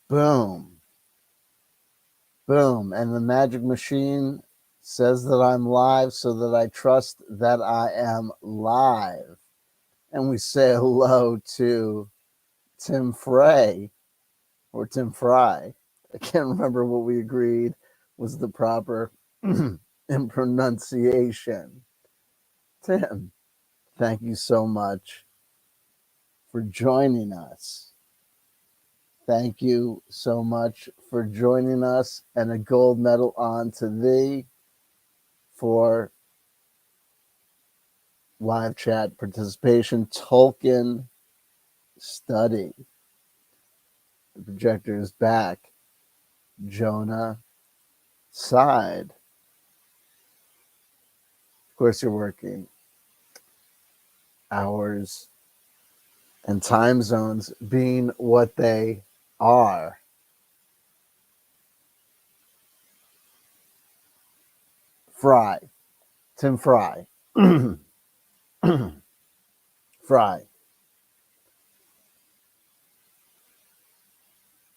Boom. Boom. And the magic machine says that I'm live so that I trust that I am live. And we say hello to Tim Frey or Tim Fry. I can't remember what we agreed was the proper in pronunciation. Tim, thank you so much for joining us. Thank you so much for joining us, and a gold medal on to thee for live chat participation. Tolkien study. The projector is back. Jonah side. Of course, you're working hours and time zones being what they are. Fry. Tim Fry. Fry.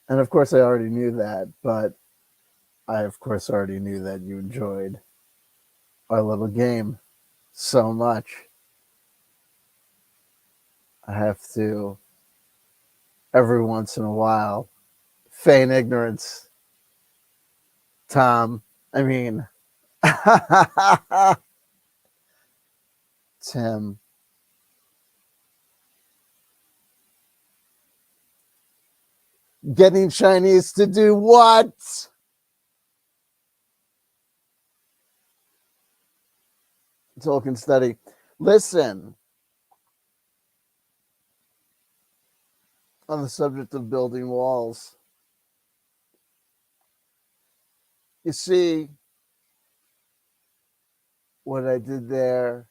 And of course, I already knew that, but I, of course, already knew that you enjoyed our little game so much. I have to, every once in a while, feign ignorance. Tom, I mean, Tim. Getting Chinese to do what? Tolkien study. Listen, on the subject of building walls, you see what I did there?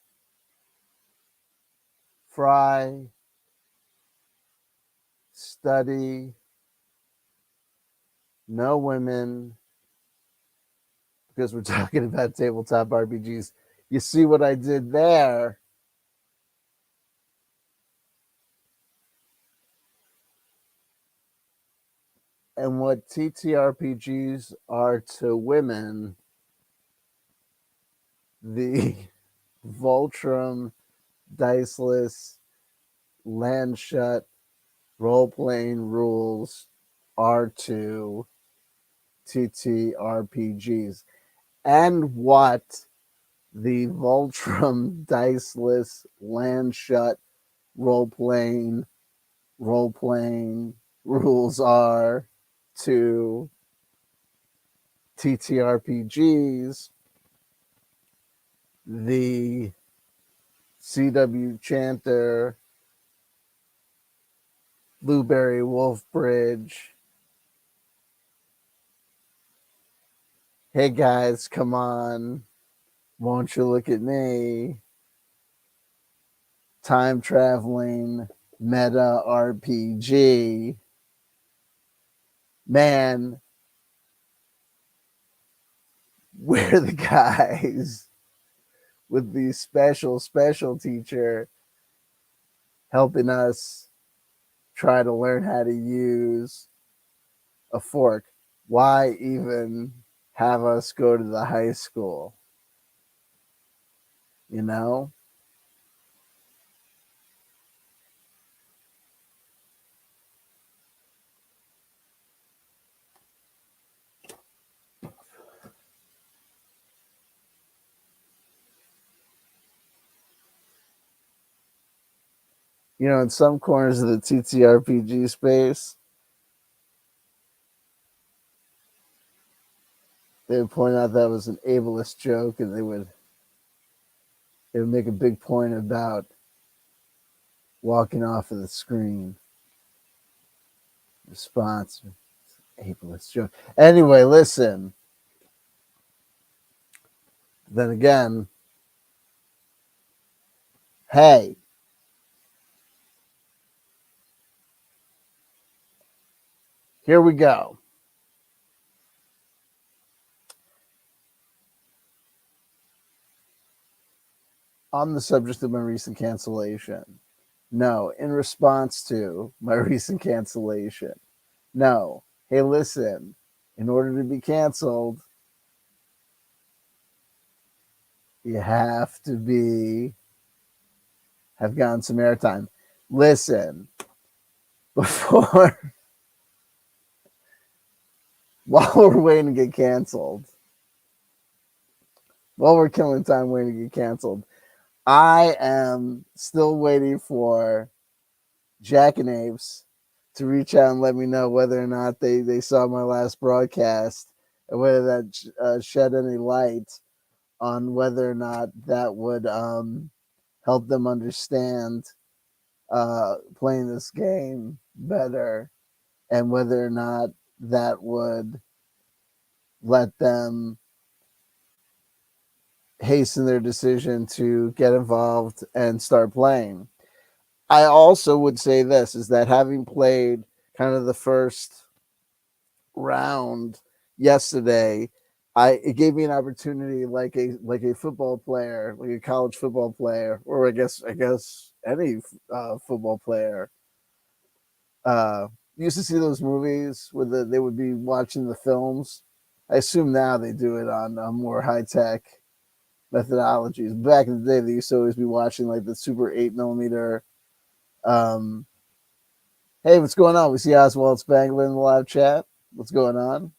Fry, study, no women, because we're talking about tabletop RPGs. You see what I did there? And what TTRPGs are to women, the Voltrum, Diceless, Landshut, role-playing rules are to TTRPGs. And what the Voltrum, Diceless, Landshut, role-playing rules are to TTRPGs, the CW Chanter, Blueberry Wolf Bridge. Hey guys, come on. Won't you look at me? Time traveling meta RPG. Man, we're the guys with the special teacher helping us try to learn how to use a fork. Why even have us go to the high school? You know? You know, in some corners of the TTRPG space, they would point out that was an ableist joke, and they would make a big point about walking off of the screen. Response, ableist joke. Anyway, listen. Then again, hey, here we go. On the subject of my recent cancellation. No, in response to my recent cancellation. No, Hey, listen, in order to be canceled, you have to have gotten some airtime. Listen, before while we're waiting to get canceled, while we're killing time waiting to get canceled, I am still waiting for Jack and Apes to reach out and let me know whether or not they saw my last broadcast and whether that shed any light on whether or not that would help them understand playing this game better, and whether or not that would let them hasten their decision to get involved and start playing. I also would say this is that having played kind of the first round yesterday, it gave me an opportunity like a football player, like a college football player, or I guess any football player. You used to see those movies where they would be watching the films. I assume now they do it on more high tech methodologies. Back in the day, they used to always be watching like the super 8mm. Um, hey, what's going on? We see Oswald Spangler in the live chat. What's going on?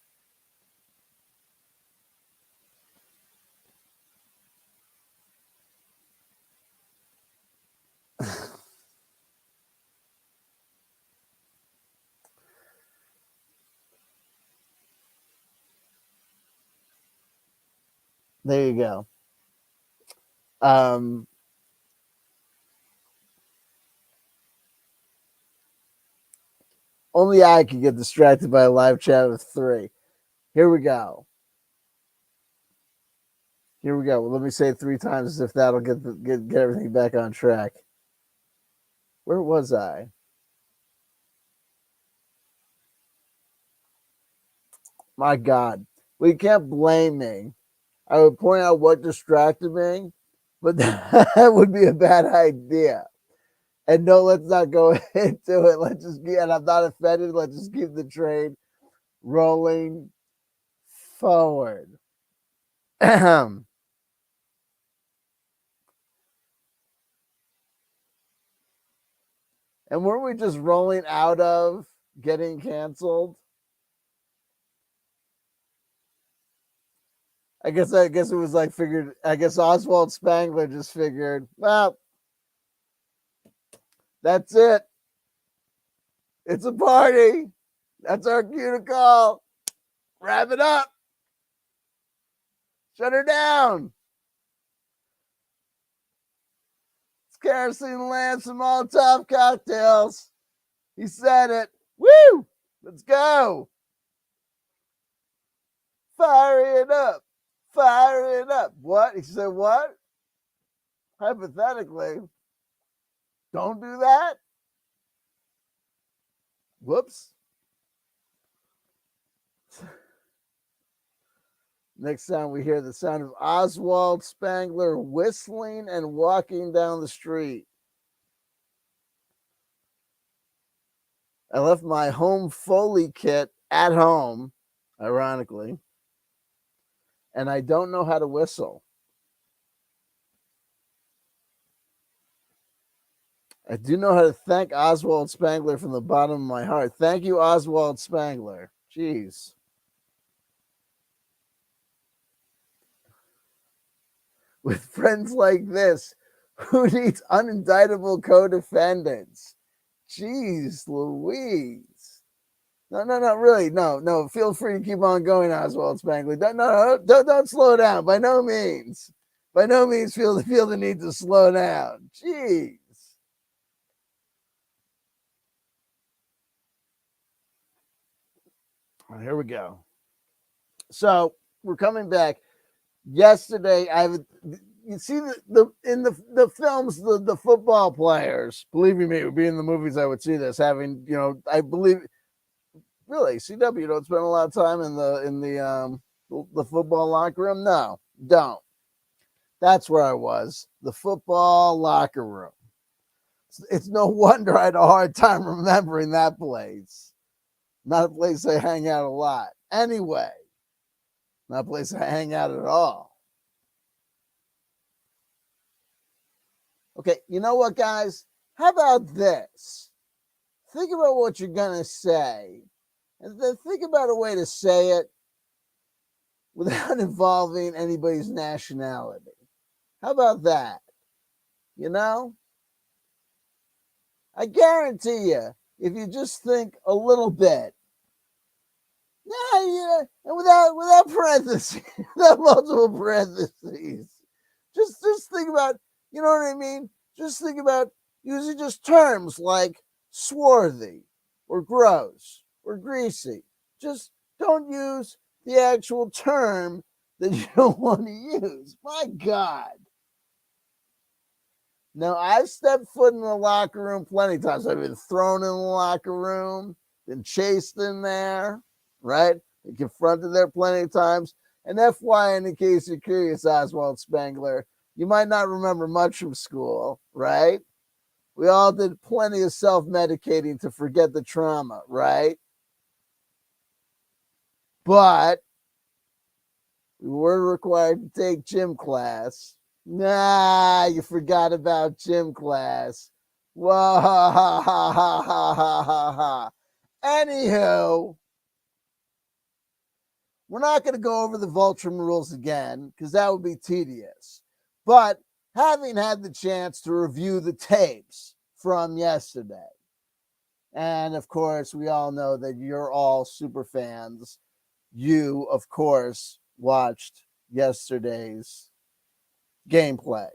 There you go. Um, Only I can get distracted by a live chat with three. Here we go. Here we go. Well, let me say it 3 times as if that'll get everything back on track. Where was I? My God. Well, you can't blame me. I would point out what distracted me, but that would be a bad idea. And no, let's not go into it. Let's just get, and I'm not offended. Let's just keep the train rolling forward. And weren't we just rolling out of getting canceled? I guess it was like figured. I guess Oswald Spangler just figured, well, that's it. It's a party. That's our cue to call. Wrap it up. Shut her down. It's kerosene lamps and Molotov cocktails. He said it. Woo! Let's go. Fire it up. Fire it up. What? He said what? Hypothetically, don't do that. Whoops. Next time we hear the sound of Oswald Spangler whistling and walking down the street. I left my home Foley kit at home, ironically, and I don't know how to whistle. I do know how to thank Oswald Spangler from the bottom of my heart. Thank you, Oswald Spangler. Jeez. With friends like this, who needs unindictable co-defendants? Jeez Louise. No, really. No. Feel free to keep on going, Oswald Spangler. Don't slow down. By no means. By no means feel the need to slow down. Jeez. Well, here we go. So we're coming back. Yesterday, you see in the films, the football players, believe me, it would be in the movies I would see this, having, I believe, really, CW, you don't spend a lot of time in the football locker room? No, don't. That's where I was, the football locker room. It's no wonder I had a hard time remembering that place. Not a place I hang out a lot. Anyway, not a place I hang out at all. Okay, you know what, guys? How about this? Think about what you're going to say, and then think about a way to say it without involving anybody's nationality. How about that? You know? I guarantee you, if you just think a little bit, yeah, and without parentheses, without multiple parentheses, just think about, you know what I mean? Just think about using just terms like swarthy or gross or greasy. Just don't use the actual term that you don't want to use. My God. Now, I've stepped foot in the locker room plenty of times. I've been thrown in the locker room, been chased in there, right? Been confronted there plenty of times. And FYI, in case you're curious, Oswald Spengler, you might not remember much from school, right? We all did plenty of self-medicating to forget the trauma, right? But we were required to take gym class. Nah, you forgot about gym class. Whoa, ha, ha, ha, ha, ha, ha, ha. Anywho, we're not going to go over the Voltron rules again because that would be tedious. But having had the chance to review the tapes from yesterday, and of course, we all know that you're all super fans. You, of course, watched yesterday's gameplay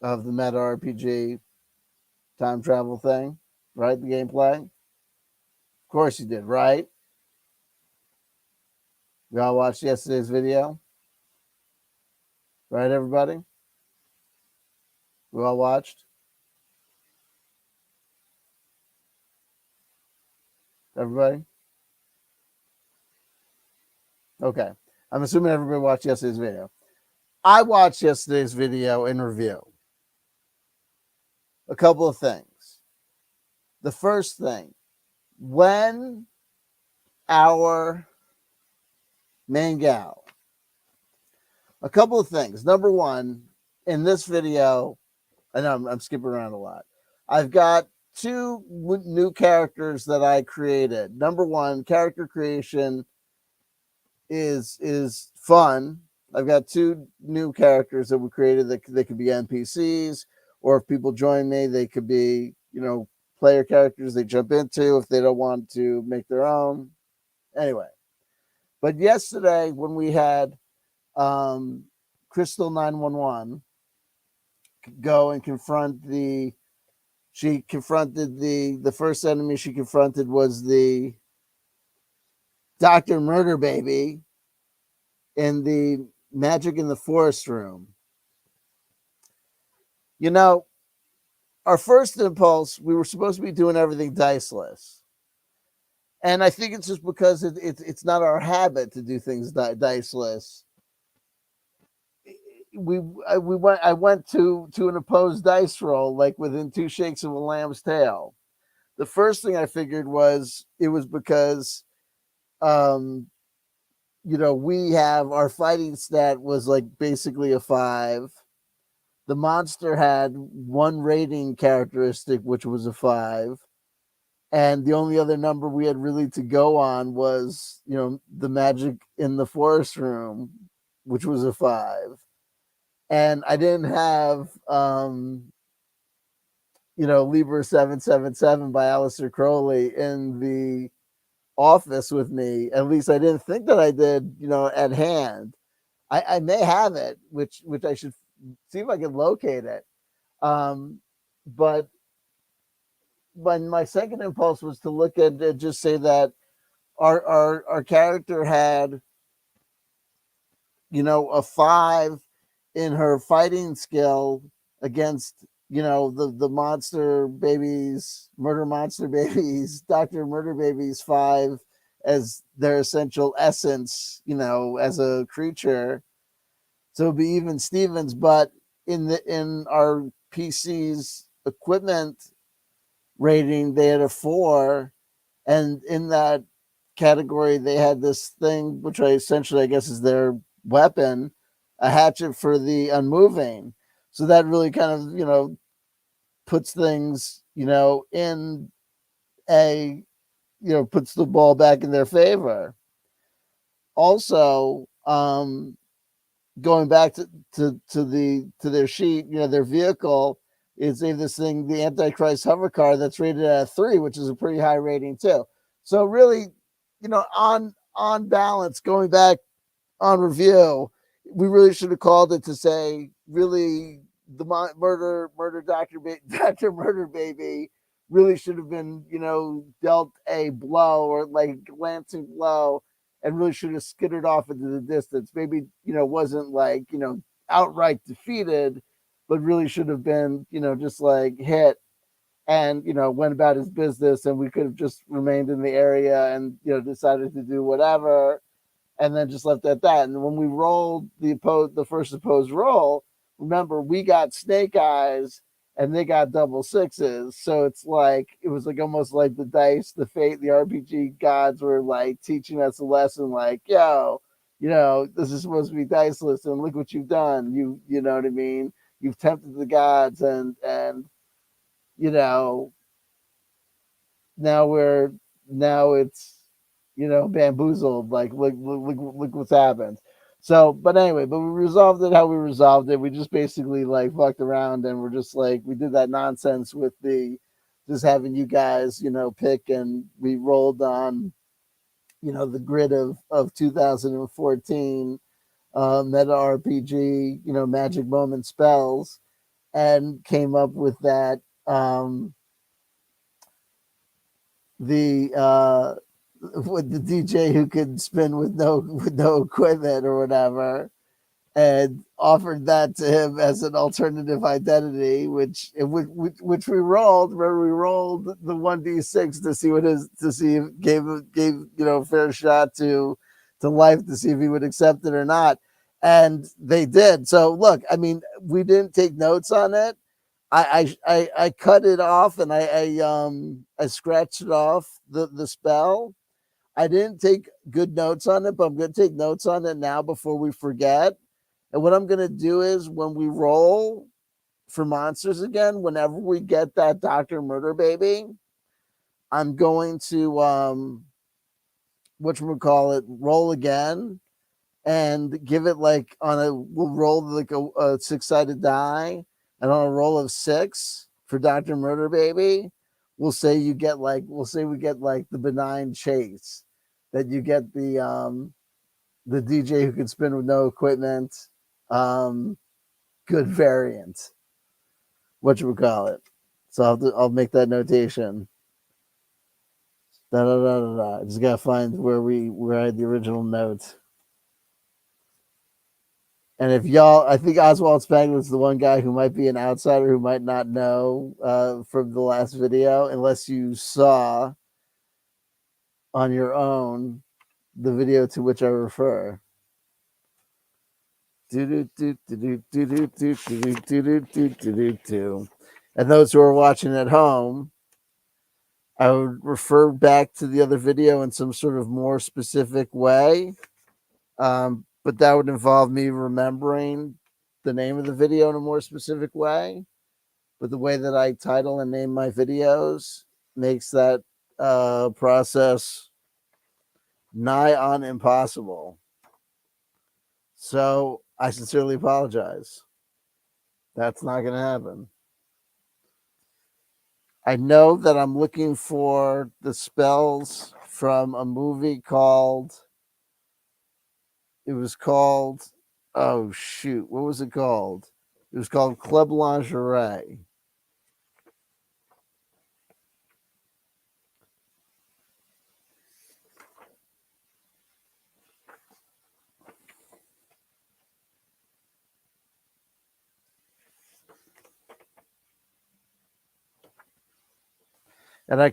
of the meta RPG time travel thing, right? The gameplay. Of course you did, right? We all watched yesterday's video, right, everybody? We all watched? Everybody? Okay. I'm assuming everybody watched yesterday's video. I watched yesterday's video in review. A couple of things. The first thing, when our main gal, a couple of things. Number one, in this video, I know I'm skipping around a lot. I've got two new characters that I created. Number one, character creation is fun. I've got two new characters that we created that they could be NPCs, or if people join me, they could be, player characters they jump into if they don't want to make their own. Anyway, but yesterday when we had Crystal 911 go and confront the first enemy she confronted was the Dr. Murder Baby in the Magic in the Forest room. Our first impulse, we were supposed to be doing everything diceless. And I think it's just because it's not our habit to do things diceless. I went to an opposed dice roll, like within 2 shakes of a lamb's tail. The first thing I figured was it was because, we have our fighting stat was like basically a 5. The monster had 1 rating characteristic, which was a 5. And the only other number we had really to go on was, the magic in the forest room, which was a 5. And I didn't have, Libra 777 by Aleister Crowley in the office with me. At least I didn't think that I did, at hand. I may have it, which I should see if I can locate it. But my second impulse was to look at it, just say that our character had, a 5 in her fighting skill against, the monster babies, murder monster babies, Dr. Murder Babies 5 as their essential essence, as a creature. So it'd be even Stevens, but in our PC's equipment rating, they had a 4, And in that category, they had this thing, which I essentially, I guess, is their weapon, a hatchet for the unmoving. So that really kind of, puts things, in a, puts the ball back in their favor. Also, going back to their sheet, their vehicle is this thing, the Antichrist hover car, that's rated at a 3, which is a pretty high rating too. So really, on balance, going back on review, we really should have called it to say, really, the Doctor Murder Baby really should have been, dealt a blow, or like a glancing blow, and really should have skittered off into the distance. Maybe, wasn't like, outright defeated, but really should have been, just like hit, and, went about his business, and we could have just remained in the area and, decided to do whatever, and then just left it at that. And when we rolled the first opposed roll, remember, we got snake eyes and they got double sixes. So it was like almost like the dice, the fate, the RPG gods were like teaching us a lesson, like, yo, this is supposed to be diceless, and look what you've done. You know what I mean? You've tempted the gods, and you know, now it's, bamboozled. Like, look what's happened. So, but anyway, but we resolved it how we resolved it. We just basically like fucked around, and we're just like, we did that nonsense with the just having you guys, pick, and we rolled on, the grid of 2014 meta RPG, magic moment spells, and came up with that, the with the DJ who could spin with no equipment or whatever, and offered that to him as an alternative identity, which we rolled, where we rolled the 1d6 to see if gave a fair shot to life, to see if he would accept it or not, and they did. So look, I mean, we didn't take notes on it. I cut it off, and I scratched it off the spell. I didn't take good notes on it, but I'm going to take notes on it now before we forget. And what I'm going to do is, when we roll for monsters again, whenever we get that Dr. Murder Baby, I'm going to whatchamacallit, roll again, and give it like we'll roll like a 6-sided die, and on a roll of 6 for Dr. Murder Baby, we'll say we get like the benign chase, that you get the DJ who can spin with no equipment, good variant, whatchamacallit. So I'll make that notation. Da da da da da. I just gotta find where I had the original note. And if y'all, I think Oswald Spangler's the one guy who might be an outsider, who might not know from the last video, unless you saw on your own the video to which I refer. And those who are watching at home, I would refer back to the other video in some sort of more specific way. But that would involve me remembering the name of the video in a more specific way. But the way that I title and name my videos makes that process nigh on impossible. So I sincerely apologize. That's not going to happen. I know that I'm looking for the spells from a movie called, oh shoot, what was it called? It was called Club Lingerie. And you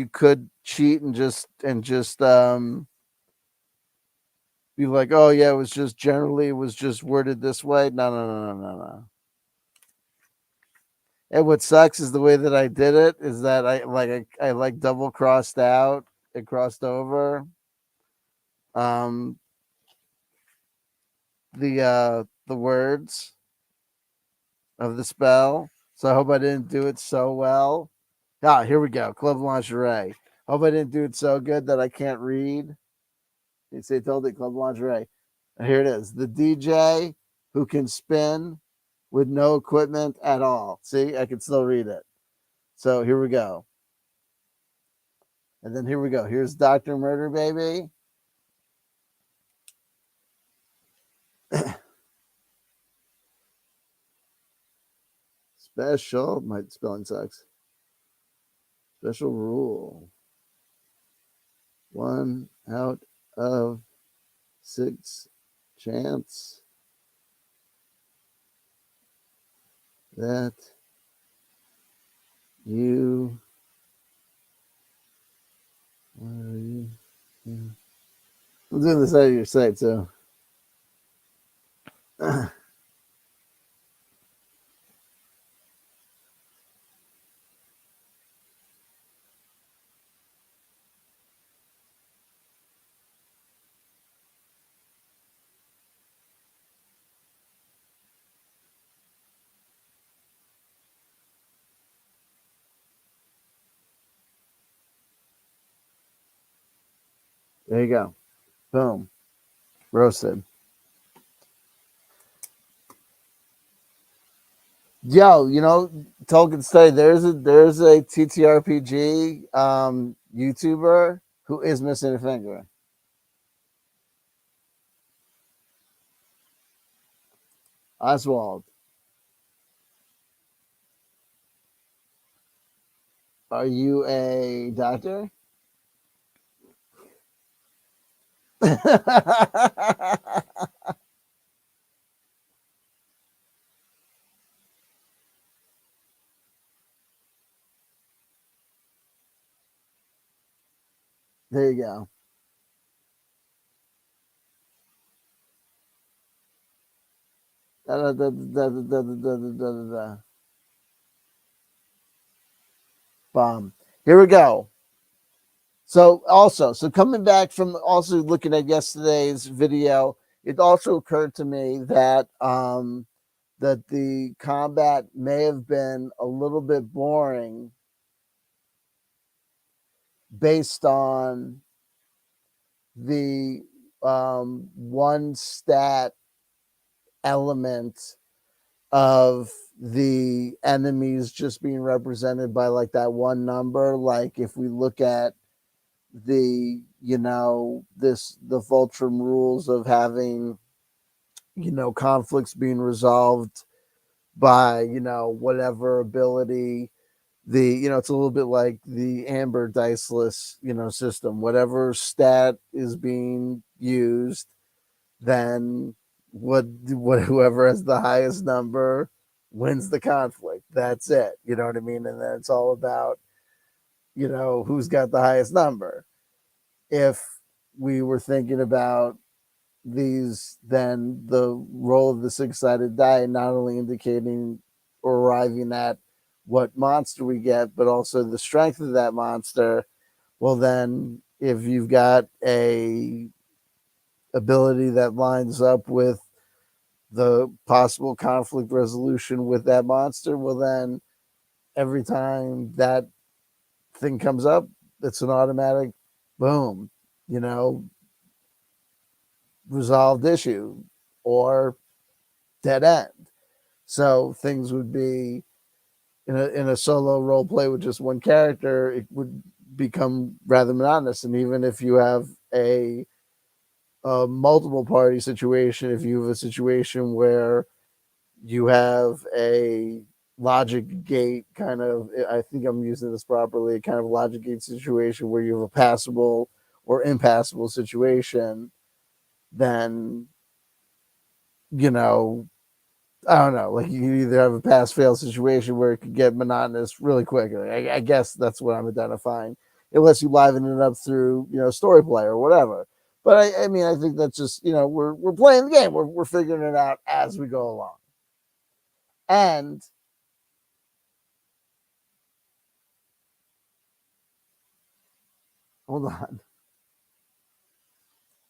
could cheat and just be like, oh yeah, it was just worded this way. No. And what sucks is the way that I did it is that I like double crossed out and crossed over um the words of the spell. So I hope I didn't do it so well. Ah, here we go. Club lingerie. Hope I didn't do it so good that I can't read. You say told it club lingerie. And here it is. The DJ who can spin with no equipment at all. See, I can still read it. So here we go. And then here we go. Here's Dr. Murder Baby. Special. My spelling sucks. Special rule. 1 out of 6 chance that you. What are you? Yeah. I'm doing this out of your sight, so. There you go. Boom. Roasted. Yo, Tolkien study. There's a TTRPG YouTuber who is missing a finger. Oswald, are you a doctor? There you go. Da, da, da, da, da, da, da, da, da, da. Bomb. Here we go. So coming back from also looking at yesterday's video, it also occurred to me that the combat may have been a little bit boring based on the one stat element of the enemies just being represented by like that one number. Like if we look at the the Voltrum rules of having conflicts being resolved by whatever ability, it's a little bit like the Amber Diceless system. Whatever stat is being used, then whoever has the highest number wins the conflict. That's it. You know what I mean? And then it's all about who's got the highest number. If we were thinking about these, then the roll of the 6-sided die not only indicating or arriving at what monster we get, but also the strength of that monster. Well, then if you've got a ability that lines up with the possible conflict resolution with that monster, well, then every time that thing comes up, it's an automatic boom, you know, resolved issue or dead end. So things would be in a solo role play with just one character, it would become rather monotonous. And even if you have a multiple party situation, if you have a situation where you have a logic gate kind of, I think I'm using this properly, kind of logic gate situation where you have a passable or impassable situation, then I don't know, like you can either have a pass fail situation where it could get monotonous really quickly. I guess that's what I'm identifying, unless you liven it up through story play or whatever. But I mean, I think that's just we're playing the game. We're figuring it out as we go along. And Hold on.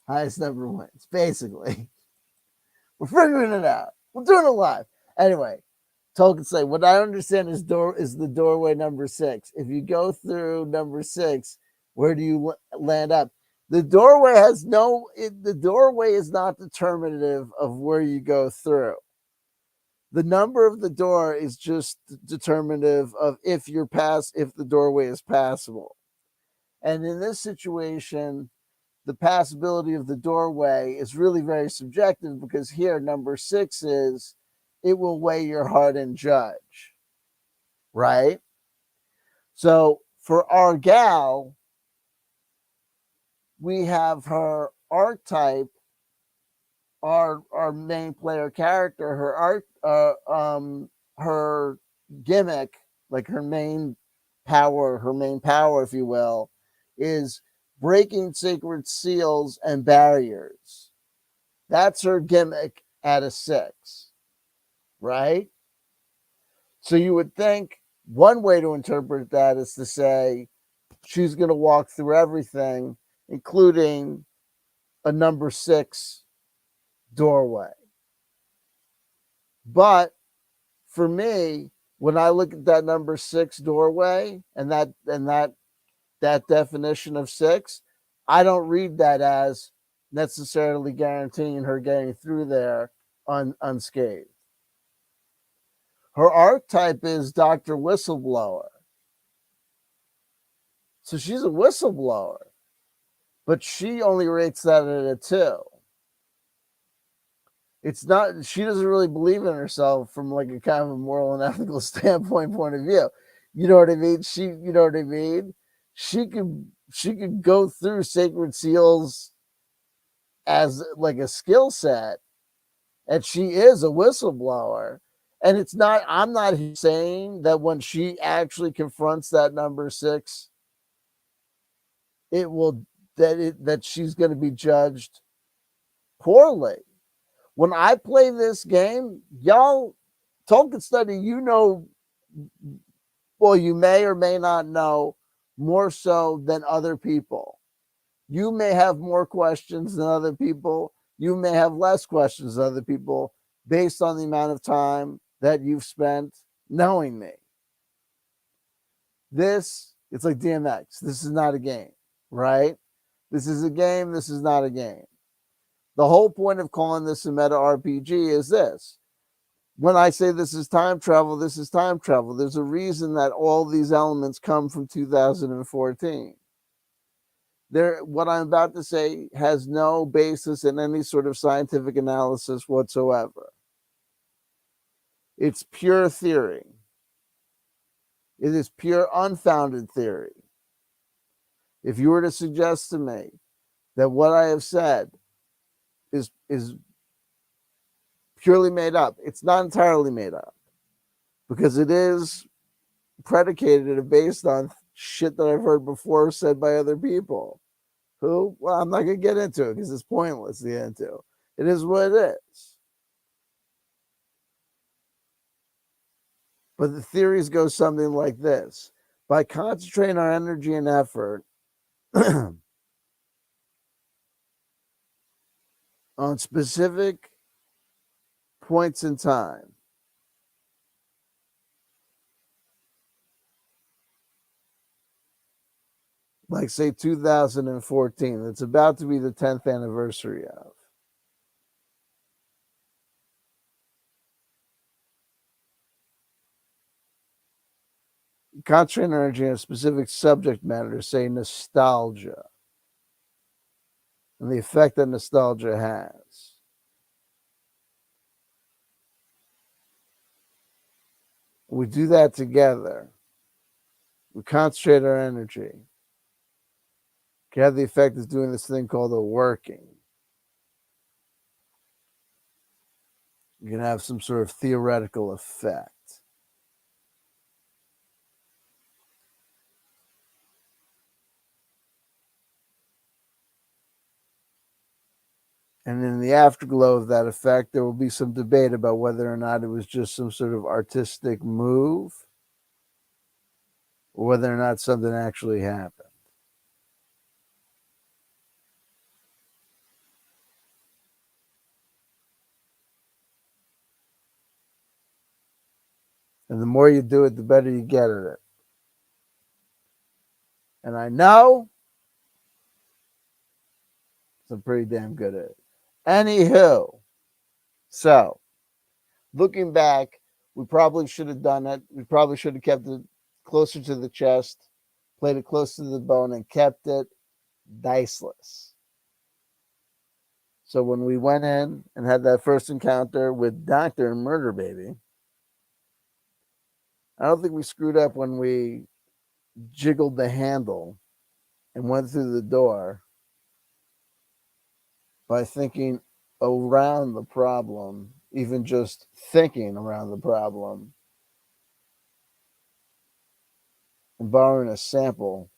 Highest number wins. Basically, we're figuring it out. We're doing it live. Anyway, Tolkien say, what I understand is the doorway number 6. If you go through number 6, where do you land up? The doorway the doorway is not determinative of where you go through. The number of the door is just determinative of if the doorway is passable. And in this situation, the passability of the doorway is really very subjective, because here number 6 is it will weigh your heart and judge, right? So for our gal, we have her archetype, our main player character, her gimmick, like her main power, if you will, is breaking sacred seals and barriers. That's her gimmick at a 6, right? So you would think one way to interpret that is to say she's going to walk through everything, including a number 6 doorway. But for me, when I look at that number 6 doorway and that definition of 6, I don't read that as necessarily guaranteeing her getting through there unscathed. Her archetype is Dr. Whistleblower. So she's a whistleblower, but she only rates that at a 2. It's not, she doesn't really believe in herself from like a kind of a moral and ethical point of view. You know what I mean? You know what I mean? She could go through sacred seals as like a skill set, and she is a whistleblower. And it's not, I'm not saying that when she actually confronts that number 6, that she's going to be judged poorly. When I play this game, y'all, Tolkien study, well, you may or may not know more so than other people. You may have more questions than other people. You may have less questions than other people based on the amount of time that you've spent knowing me. It's like DMX. This is not a game, right? This is a game. This is not a game. The whole point of calling this a meta RPG is this. When I say this is time travel, this is time travel. There's a reason that all these elements come from 2014. What I'm about to say has no basis in any sort of scientific analysis whatsoever. It's pure theory. It is pure unfounded theory. If you were to suggest to me that what I have said is purely made up, it's not entirely made up, because it is predicated and based on shit that I've heard before said by other people. Who? Well, I'm not going to get into it because it's pointless to get into. It is what it is. But the theories go something like this. By concentrating our energy and effort on specific points in time, like say 2014, that's about to be the 10th anniversary of. Concentrate energy on a specific subject matter, say nostalgia, and the effect that nostalgia has. We do that together. We concentrate our energy. Can have the effect of doing this thing called a working. You can have some sort of theoretical effect. And in the afterglow of that effect, there will be some debate about whether or not it was just some sort of artistic move, or whether or not something actually happened. And the more you do it, the better you get at it. And I know I'm pretty damn good at it. Anywho, so looking back, we probably should have done it. We probably should have kept it closer to the chest, played it close to the bone, and kept it diceless. So when we went in and had that first encounter with Dr. Murder Baby, I don't think we screwed up when we jiggled the handle and went through the door by thinking around the problem, even just thinking around the problem, and borrowing a sample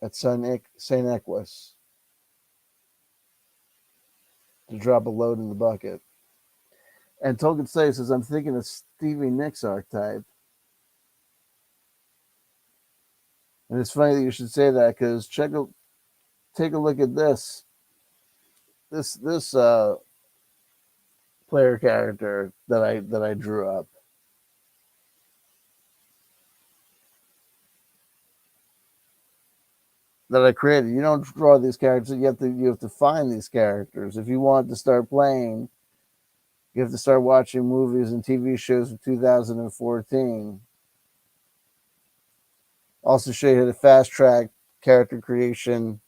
at St. Equus to drop a load in the bucket. And Tolkien says, I'm thinking of Stevie Nicks archetype. And it's funny that you should say that because take a look at this. This player character that I drew up. That I created. You don't draw these characters. You have to find these characters. If you want to start playing, you have to start watching movies and TV shows of 2014. Also show you how to fast track character creation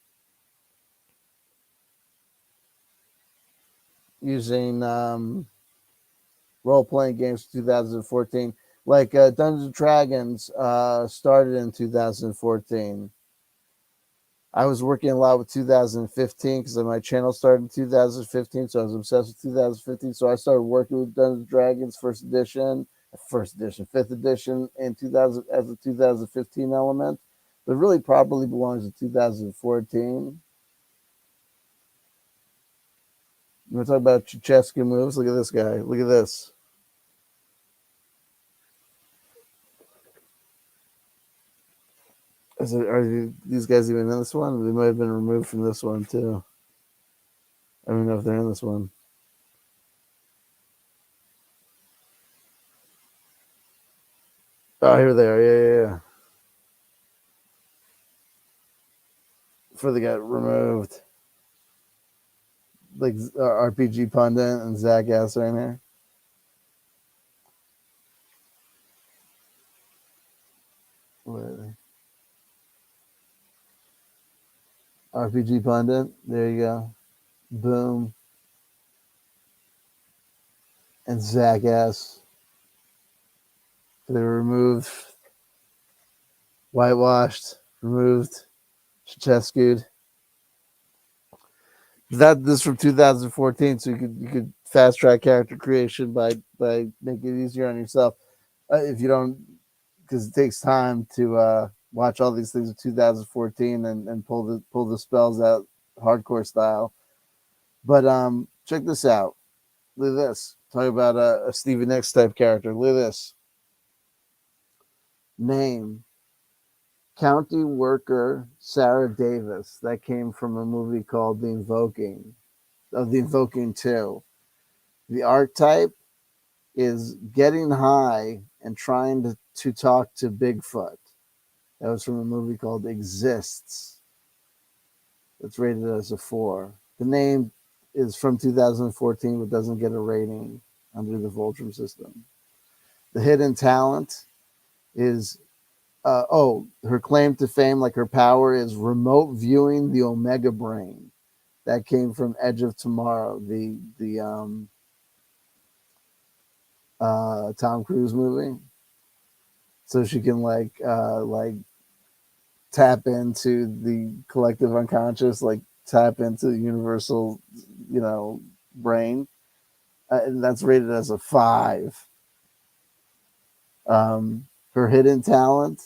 using role playing games 2014. Like Dungeons and Dragons started in 2014. I was working a lot with 2015 because my channel started in 2015, so I was obsessed with 2015. So I started working with Dungeons and Dragons fifth edition in 2000 as a 2015 element, but really probably belongs to 2014. You want to talk about Chechesky moves? Look at this guy. Look at this. Are these guys even in this one? They might have been removed from this one too. I don't know if they're in this one. Oh, here they are. Yeah. Before they got removed. Like RPG Pundit and Zach Ass are in here. Where are they? RPG Pundit. There you go. Boom. And Zach Ass. They were removed. Whitewashed. Removed. Cheskued. This from 2014, so you could fast track character creation by making it easier on yourself. If you don't, because it takes time to watch all these things of 2014 and pull the spells out hardcore style. But check this out. Look at this. Talk about a Stevie Nicks type character. Look at this. Name. County worker Sarah Davis. That came from a movie called The Invoking. Of The Invoking 2. The archetype is getting high and trying to talk to Bigfoot. That was from a movie called Exists. That's rated as a 4. The name is from 2014, but doesn't get a rating under the Voltrum system. The hidden talent is, her claim to fame, like her power, is remote viewing the Omega Brain. That came from Edge of Tomorrow, the Tom Cruise movie. So she can like tap into the collective unconscious, like tap into the universal, brain. And that's rated as a 5. Her hidden talent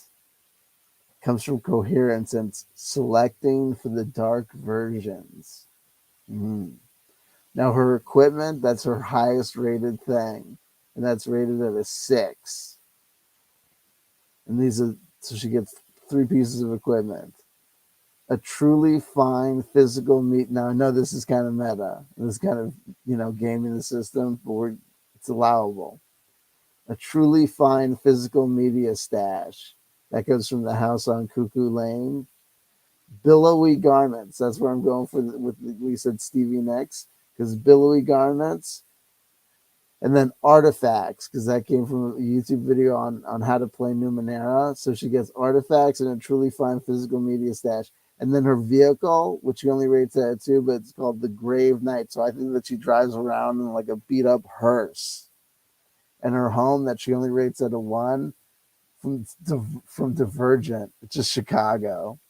comes from coherence and selecting for the dark versions. Now her equipment, that's her highest rated thing, and that's rated at a 6. And so she gets 3 pieces of equipment. A truly fine physical meat. Now I know this is kind of meta. This is kind of gaming the system, but it's allowable. A truly fine physical media stash. That goes from the house on Cuckoo Lane. Billowy garments. That's where I'm going for we said Stevie Nicks, because billowy garments. And then artifacts, because that came from a YouTube video on how to play Numenera. So she gets artifacts and a truly fine physical media stash. And then her vehicle, which she only rates at a 2, but it's called the Grave Knight. So I think that she drives around in like a beat up hearse. And her home, that she only rates at a 1, from Divergent, it's just Chicago.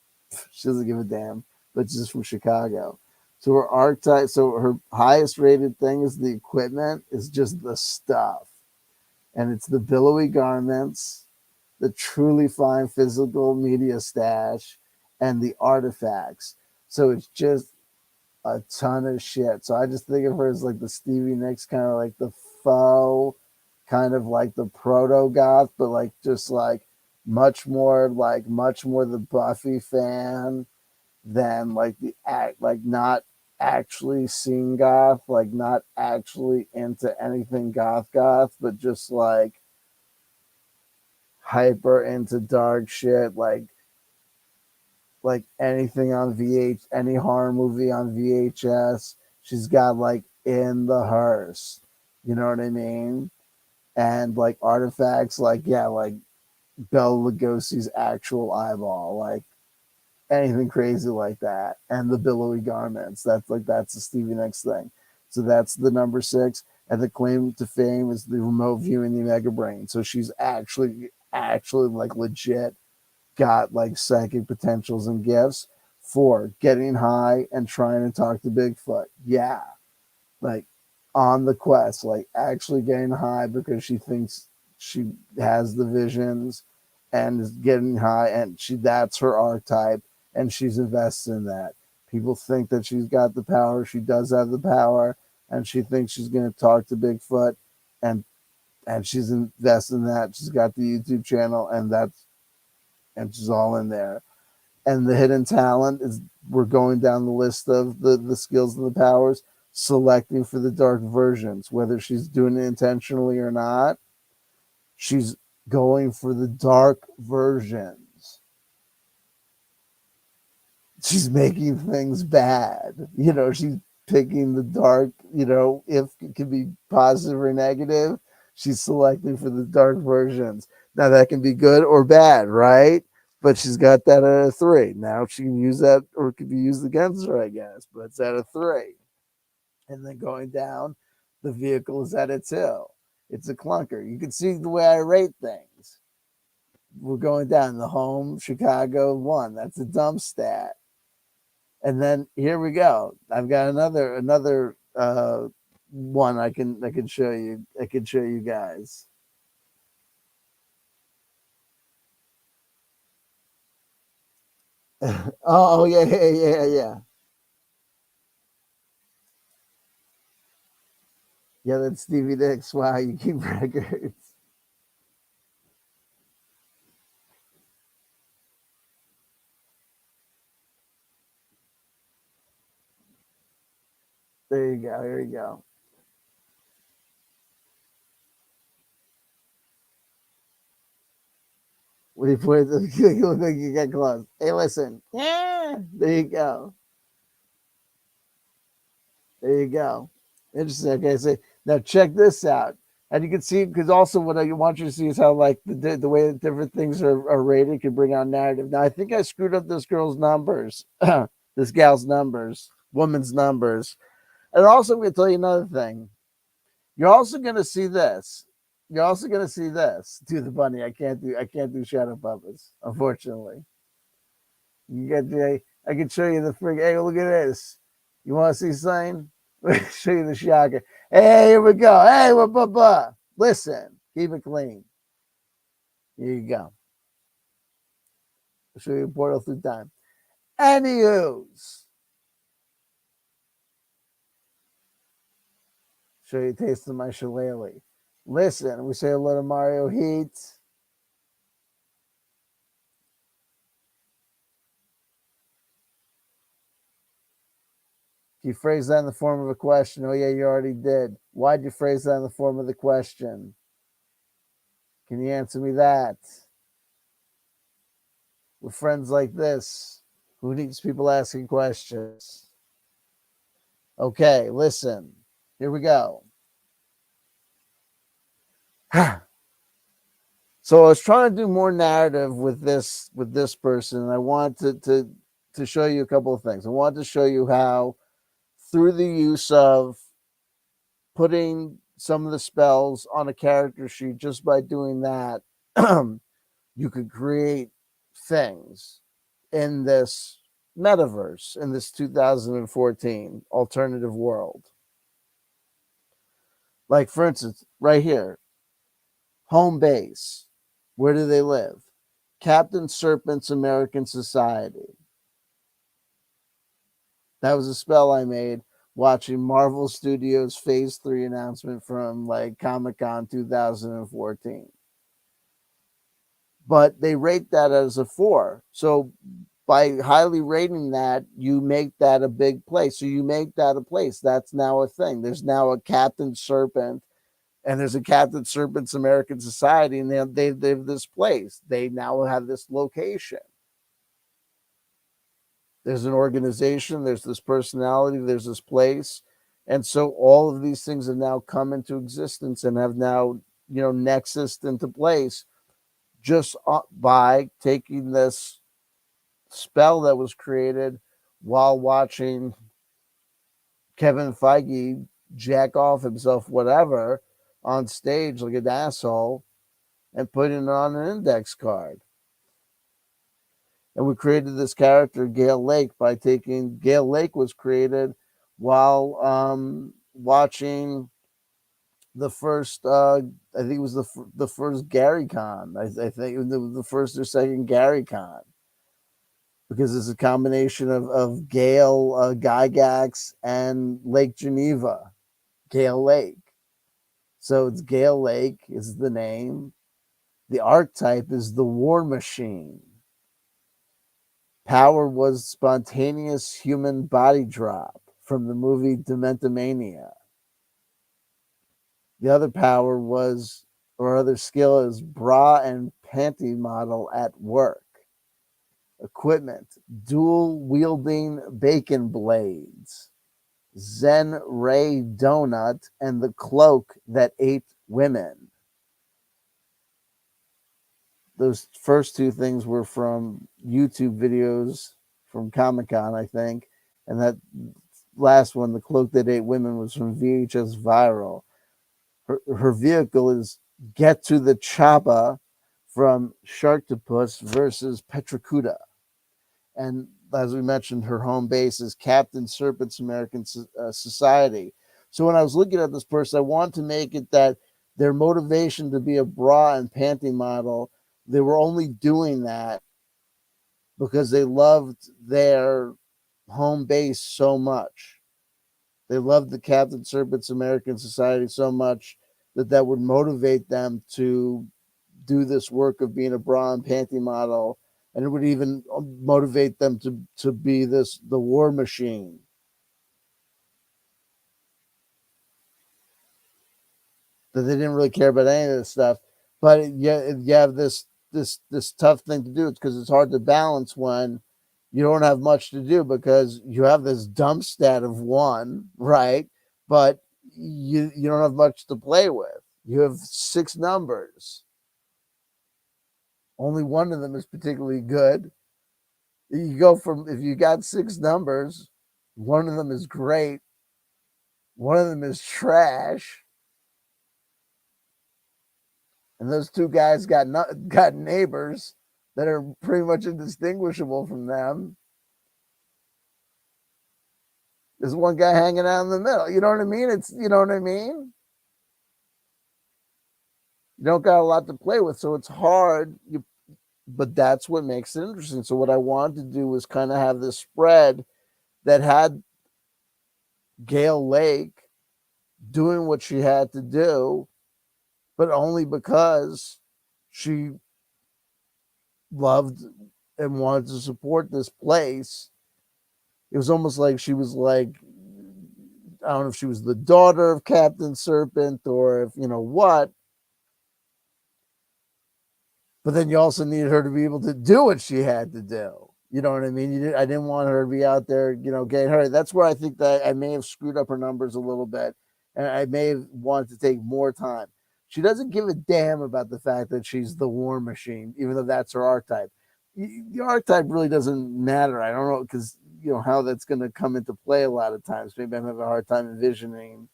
She doesn't give a damn, but it's just from Chicago. So her archetype, so her highest rated thing is the equipment, is just the stuff. And it's the billowy garments, the truly fine physical media stash, and the artifacts. So it's just a ton of shit. So I just think of her as like the Stevie Nicks, kind of like the faux, kind of like the proto goth, but like just like much more the Buffy fan than like the act, like not actually seeing goth, like not actually into anything goth, but just like hyper into dark shit, like anything on any horror movie on VHS, she's got like in the hearse. You know what I mean? And like artifacts, like yeah, like Bela Lugosi's actual eyeball, like anything crazy like that, and the billowy garments. That's the Stevie Nicks thing. So that's the number 6, and the claim to fame is the remote viewing the Mega Brain. So she's actually like legit got like psychic potentials and gifts for getting high and trying to talk to Bigfoot. Yeah, like on the quest, like actually getting high because she thinks she has the visions and is getting high, and that's her archetype, and she's invested in that. People think that she's got the power. She does have the power, and she thinks she's going to talk to Bigfoot, and she's invested in that. She's got the YouTube channel, and she's all in there. And the hidden talent is, we're going down the list of the skills and the powers, selecting for the dark versions, whether she's doing it intentionally or not. She's going for the dark versions. She's making things bad. She's picking the dark, if it can be positive or negative, she's selecting for the dark versions. Now that can be good or bad, right? But she's got that at a 3. Now she can use that, or it could be used against her, I guess, but it's at a 3. And then going down, the vehicle is at a 2. It's a clunker. You can see the way I rate things. We're going down the home, Chicago 1. That's a dump stat. And then here we go. I've got another one I can show you. I can show you guys. Oh yeah. Yeah, that's Stevie Nicks. Wow, you keep records. There you go. Here you go. When you put it, you look like you got close. Hey, listen. Yeah, there you go. There you go. Interesting. Okay, so now check this out. And you can see, because also what I want you to see is how like the way that different things are rated can bring out narrative. Now I think I screwed up this girl's numbers, this gal's numbers, woman's numbers. And also I'm gonna tell you another thing. You're also gonna see this. You're also gonna see this. Do the bunny. I can't do shadow puppets, unfortunately. You get the I can show you the frig. Hey, look at this. You want to see something? Let me show you the shocker. Hey, here we go. Hey, listen, keep it clean. Here you go. I'll show you a portal through time. Anywho's, show you a taste of my shillelagh. Listen, we say hello to Mario Heat. You phrase that in the form of a question. Oh yeah, you already did. Why'd you phrase that in the form of the question? Can you answer me that? With friends like this, who needs people asking questions? Okay, listen. Here we go. So I was trying to do more narrative with this person, and I wanted to show you a couple of things. I wanted to show you how, through the use of putting some of the spells on a character sheet, just by doing that, you could create things in this metaverse, in this 2014 alternative world. Like, for instance, right here, home base. Where do they live? Captain Serpent's American Society. That was a spell I made watching Marvel Studios Phase 3 announcement from like Comic-Con 2014. But they rate that as a 4. So by highly rating that, you make that a big place. So you make that a place. That's now a thing. There's now a Captain Serpent, and there's a Captain Serpent's American Society, and they've this place. They now have this location. There's an organization, there's this personality, there's this place. And so all of these things have now come into existence and have now, nexused into place just by taking this spell that was created while watching Kevin Feige jack off himself, whatever, on stage like an asshole, and putting it on an index card. And we created this character, Gale Lake, by taking Gale Lake was created while watching the first, I think it was the first Gary Con. I think it was the first or second Gary Con, because it's a combination of Gale Gygax and Lake Geneva, Gale Lake. So it's Gale Lake is the name. The archetype is the War Machine. Power was spontaneous human body drop from the movie Dementomania. The other power was, or other skill, is bra and panty model at work. Equipment, dual wielding bacon blades, Zen Ray donut, and the cloak that ate women. Those first two things were from YouTube videos from Comic-Con, I think. And that last one, the cloak that ate women, was from VHS Viral. Her vehicle is Get to the Choppa from Sharktopus versus Petracuda. And as we mentioned, her home base is Captain Serpent's American Society. So when I was looking at this person, I wanted to make it that their motivation to be a bra and panty model, they were only doing that because they loved their home base so much. They loved the Captain Serpent's American Society so much that would motivate them to do this work of being a bra and panty model, and it would even motivate them to be the War Machine. That they didn't really care about any of this stuff, but you have this tough thing to do. It's because it's hard to balance when you don't have much to do, because you have this dump stat of 1, right? But you don't have much to play with. You have 6 numbers. Only one of them is particularly good. You go from, if you got 6 numbers, one of them is great, one of them is trash, and those 2 guys got neighbors that are pretty much indistinguishable from them. There's one guy hanging out in the middle. You know what I mean? You know what I mean? You don't got a lot to play with, so it's hard. But that's what makes it interesting. So what I wanted to do was kind of have this spread that had Gale Lake doing what she had to do, but only because she loved and wanted to support this place. It was almost like she was like, I don't know if she was the daughter of Captain Serpent or if, what. but then you also needed her to be able to do what she had to do. You know what I mean? I didn't want her to be out there, getting hurt. That's where I think that I may have screwed up her numbers a little bit, and I may have wanted to take more time. She doesn't give a damn about the fact that she's the war machine, even though that's her archetype. The archetype really doesn't matter. I don't know, because how that's going to come into play a lot of times. Maybe I'm having a hard time envisioning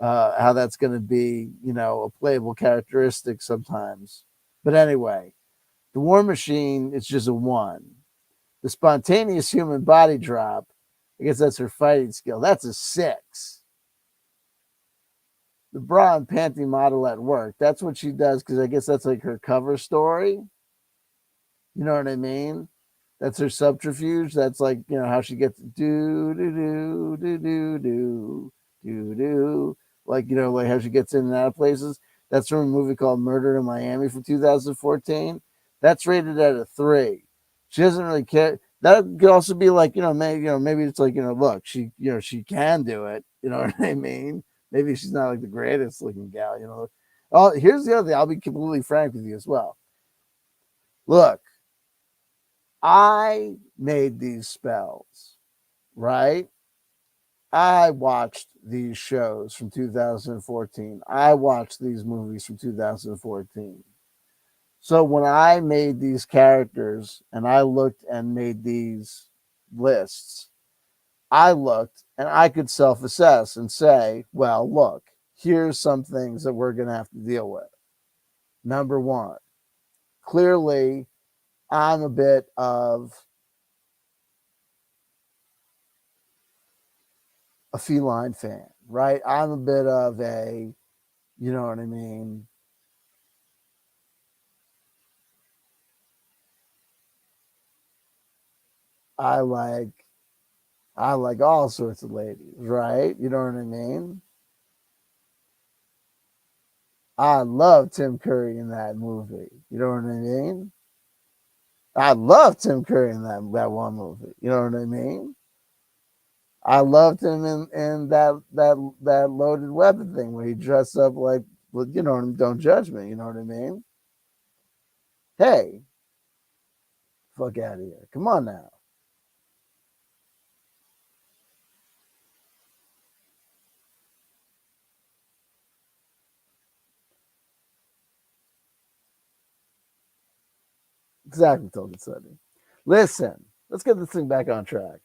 how that's going to be, a playable characteristic sometimes. But anyway, the War Machine is just a 1. The spontaneous human body drop, I guess that's her fighting skill. That's a 6. The bra and panty model at work, that's what she does, because I guess that's like her cover story. You know what I mean? That's her subterfuge. That's like, how she gets do do do do do do do do, like, like how she gets in and out of places. That's from a movie called Murder in Miami from 2014. That's rated at a 3. She doesn't really care. That could also be like, maybe it's like, look, she can do it. You know what I mean? Maybe she's not like the greatest looking gal. Oh, here's the other thing. I'll be completely frank with you as well. Look, I made these spells, right? I watched these shows from 2014. I watched these movies from 2014. So when I made these characters and I looked and made these lists, I looked and I could self assess and say, well, look, here's some things that we're going to have to deal with. Number one, clearly, I'm a bit of a feline fan, right? I'm a bit of a, you know what I mean? I like I like all sorts of ladies, right? You know what I mean? I love Tim Curry in that movie. You know what I mean? I love Tim Curry in that one movie. You know what I mean? I loved him in that loaded weapon thing where he dressed up like, well, don't judge me. You know what I mean? Hey, fuck out of here! Come on now. Exactly, told it, Sonny. Listen, let's get this thing back on track.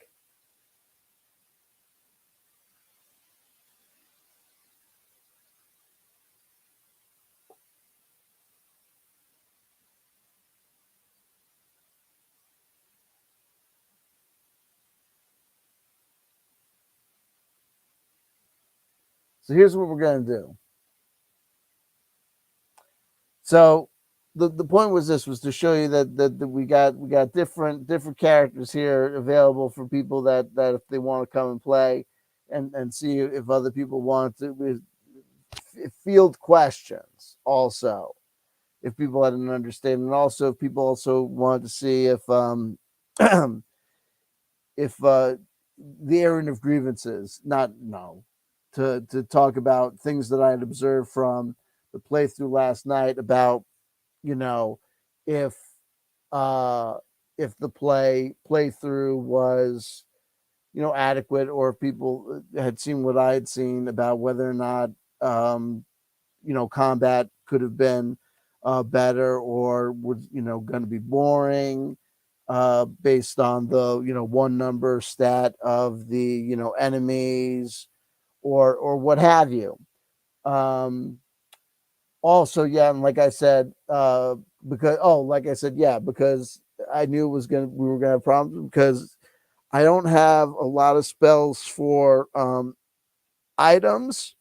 So here's what we're gonna do. So the point was to show you that we got different characters here available for people that if they want to come and play and see if other people want to field questions also, if people had an understanding, and also if people also wanted to see if the airing of grievances, not no, to talk about things that I had observed from the playthrough last night about, you know, if uh if the playthrough was, adequate, or if people had seen what I had seen about whether or not combat could have been better, or was, going to be boring, based on the, one number stat of the, enemies, or what have you. Um, Also, yeah, and like I said, like I said, yeah, because I knew we were gonna have problems, because I don't have a lot of spells for items,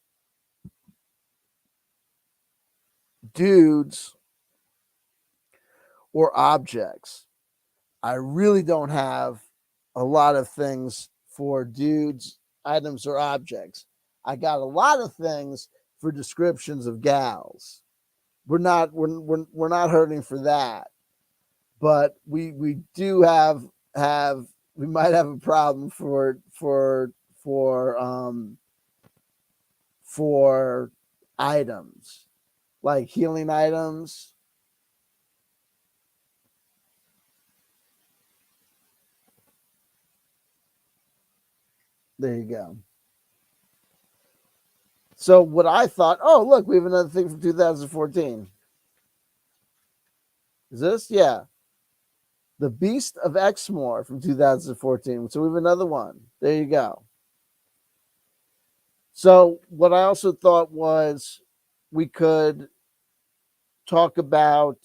dudes, or objects. I really don't have a lot of things for dudes, items, or objects. I got a lot of things for descriptions of gals. We're not hurting for that, but we do have we might have a problem for items, like healing items, There you go. So what I thought, oh look, we have another thing from 2014. Is this? Yeah. The Beast of Exmoor from 2014. So we have another one. There you go. So what I also thought was we could talk about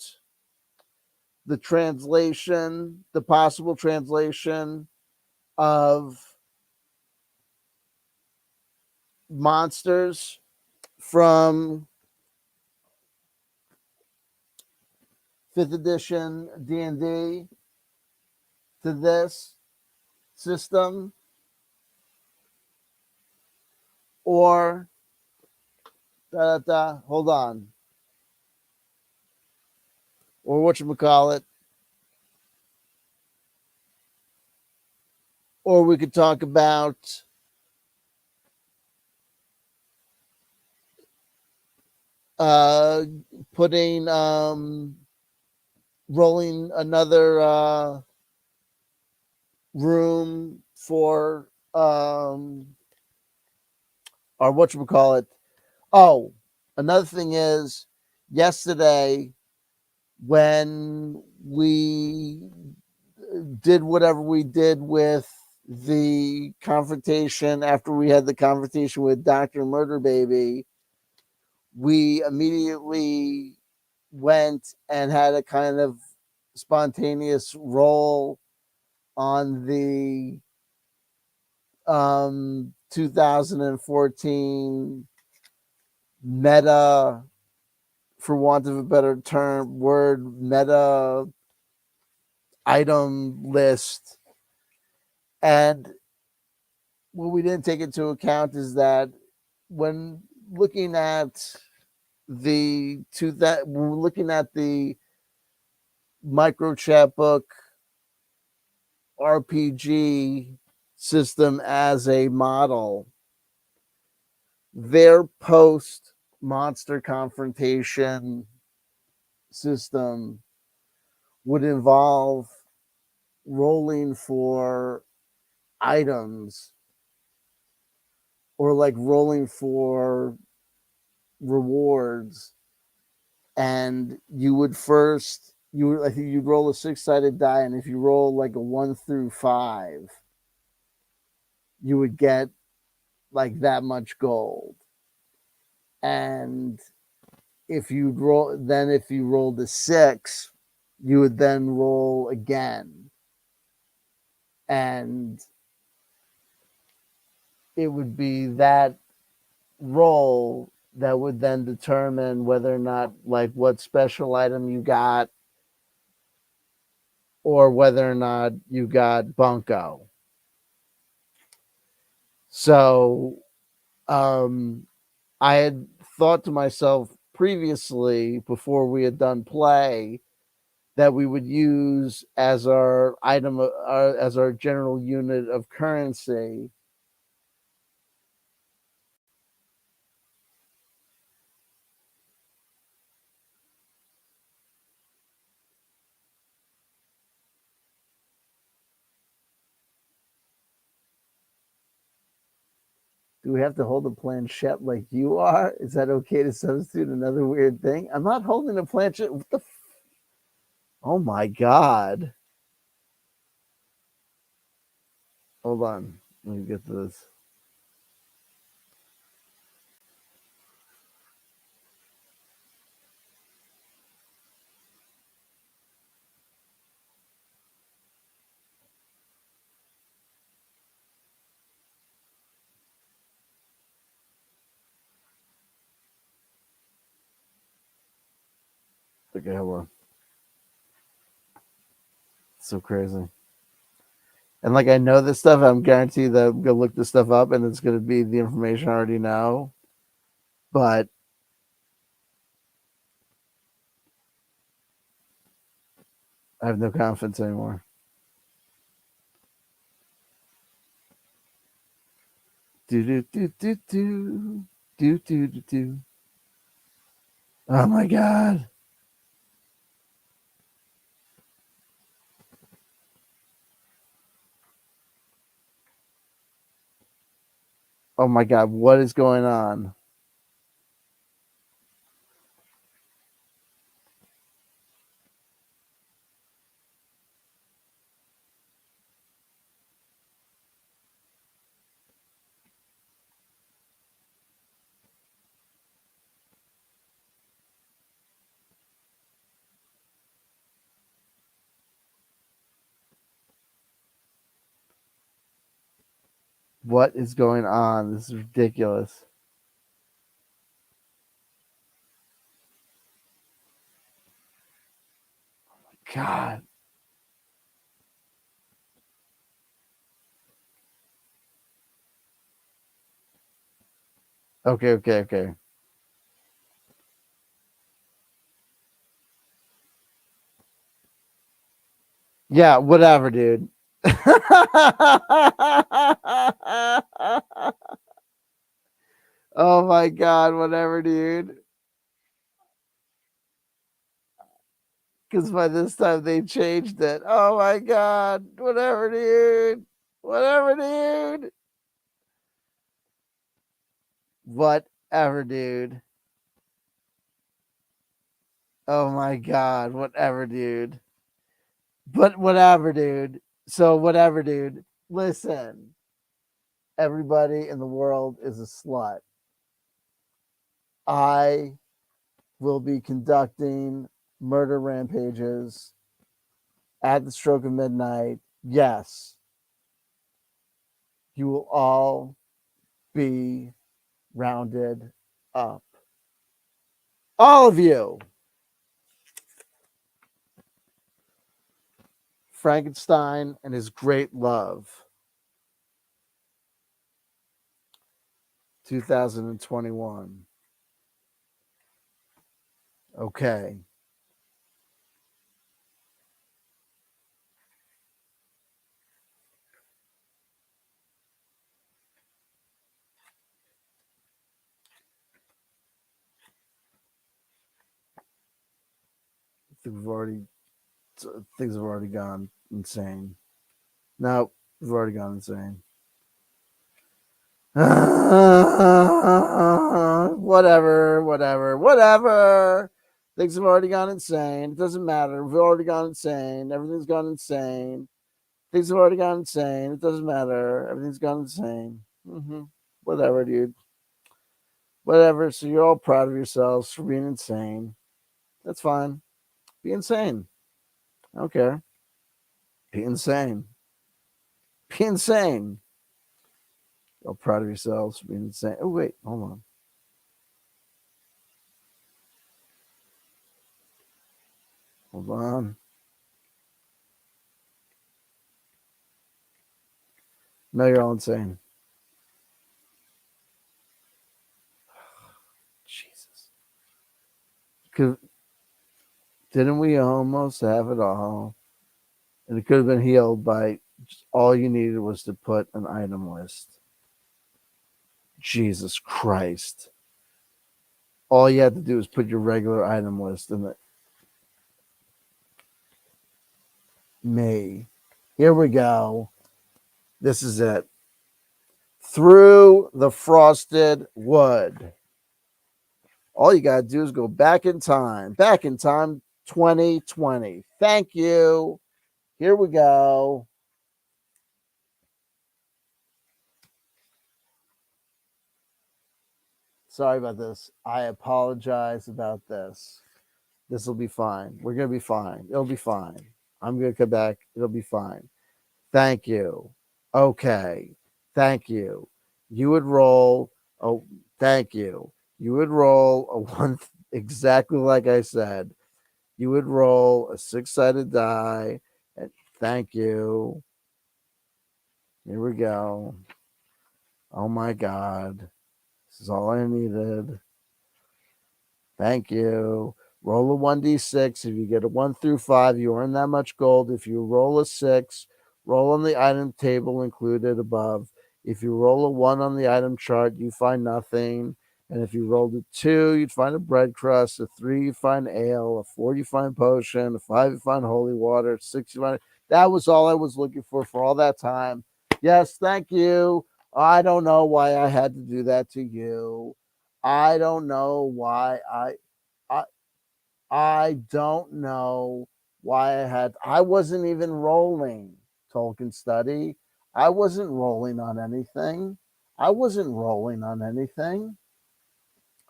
the translation, the possible translation of monsters from 5th edition D&D to this system, or hold on, or whatchamacallit, or we could talk about uh putting rolling another room for or whatchamacallit. Oh, another thing is yesterday when we did whatever we did with the confrontation after we had the confrontation with Dr. Murder Baby, we immediately went and had a kind of spontaneous roll on the 2014 meta, for want of a better term, meta item list. And what we didn't take into account is that when looking at we're looking at the micro chapbook RPG system as a model, their post monster confrontation system would involve rolling for items or like rolling for rewards, and I think you'd roll a 6-sided die, and if you roll like a 1 through 5, you would get like that much gold. And if you rolled a 6, you would then roll again, and it would be that roll that would then determine whether or not, like, what special item you got, or whether or not you got bunko. So I had thought to myself previously, before we had done play, that we would use as our item, as our general unit of currency, do we have to hold a planchette like you are? Is that okay to substitute another weird thing? I'm not holding a planchette. What the? Oh my god! Hold on. Let me get this. Okay, hold on. It's so crazy. And like, I know this stuff. I'm guaranteed that I'm gonna look this stuff up, and it's gonna be the information I already know. But I have no confidence anymore. Do do do do do do do do do. Oh my god! Oh my God, what is going on? What is going on? This is ridiculous. God. Okay, okay, okay. Yeah, whatever, dude. Oh my God, whatever, dude. Because by this time they changed it. Oh my God, whatever, dude. Whatever, dude. Whatever, dude. Oh my God, whatever, dude. But whatever, dude. So, whatever, dude. Listen, everybody in the world is a slut. I will be conducting murder rampages at the stroke of midnight. Yes, you will all be rounded up. All of you. Frankenstein and his great love. 2021. Okay. We've already things have already gone insane. No, we've already gone insane. Whatever, whatever, whatever. Things have already gone insane. It doesn't matter. We've already gone insane. Everything's gone insane. Things have already gone insane. It doesn't matter. Everything's gone insane. Whatever, dude. Whatever. So you're all proud of yourselves for being insane. That's fine. Be insane. I don't care. Be insane. Be insane. You're all proud of yourselves for being insane. Oh, wait. Hold on. Hold on. No, you're all insane. Jesus. Because didn't we almost have it all? And it could have been healed by all you needed was to put an item list. Jesus Christ. All you had to do is put your regular item list in the May. Here we go. This is it. Through the frosted wood. All you got to do is go back in time. Back in time 2020. Thank you. Here we go. Sorry about this. I apologize about this. This will be fine. We're going to be fine. It'll be fine. I'm going to come back. It'll be fine. Thank you. Okay. Thank you. You would roll. Oh, thank you. You would roll a one, exactly like I said. You would roll a 6-sided die. And thank you. Here we go. Oh my God. This is all I needed. Thank you. Roll a 1d6. If you get a 1 through 5, you earn that much gold. If you roll a 6, roll on the item table included above. If you roll a 1 on the item chart, you find nothing. And if you rolled a 2, you'd find a bread crust. A 3, you find ale. A 4, you find potion. A 5, you find holy water. 6, you find. That was all I was looking for all that time. Yes, thank you. I don't know why I had to do that to you. I don't know why I I don't know why I wasn't even rolling, Tolkien study. I wasn't rolling on anything. I wasn't rolling on anything.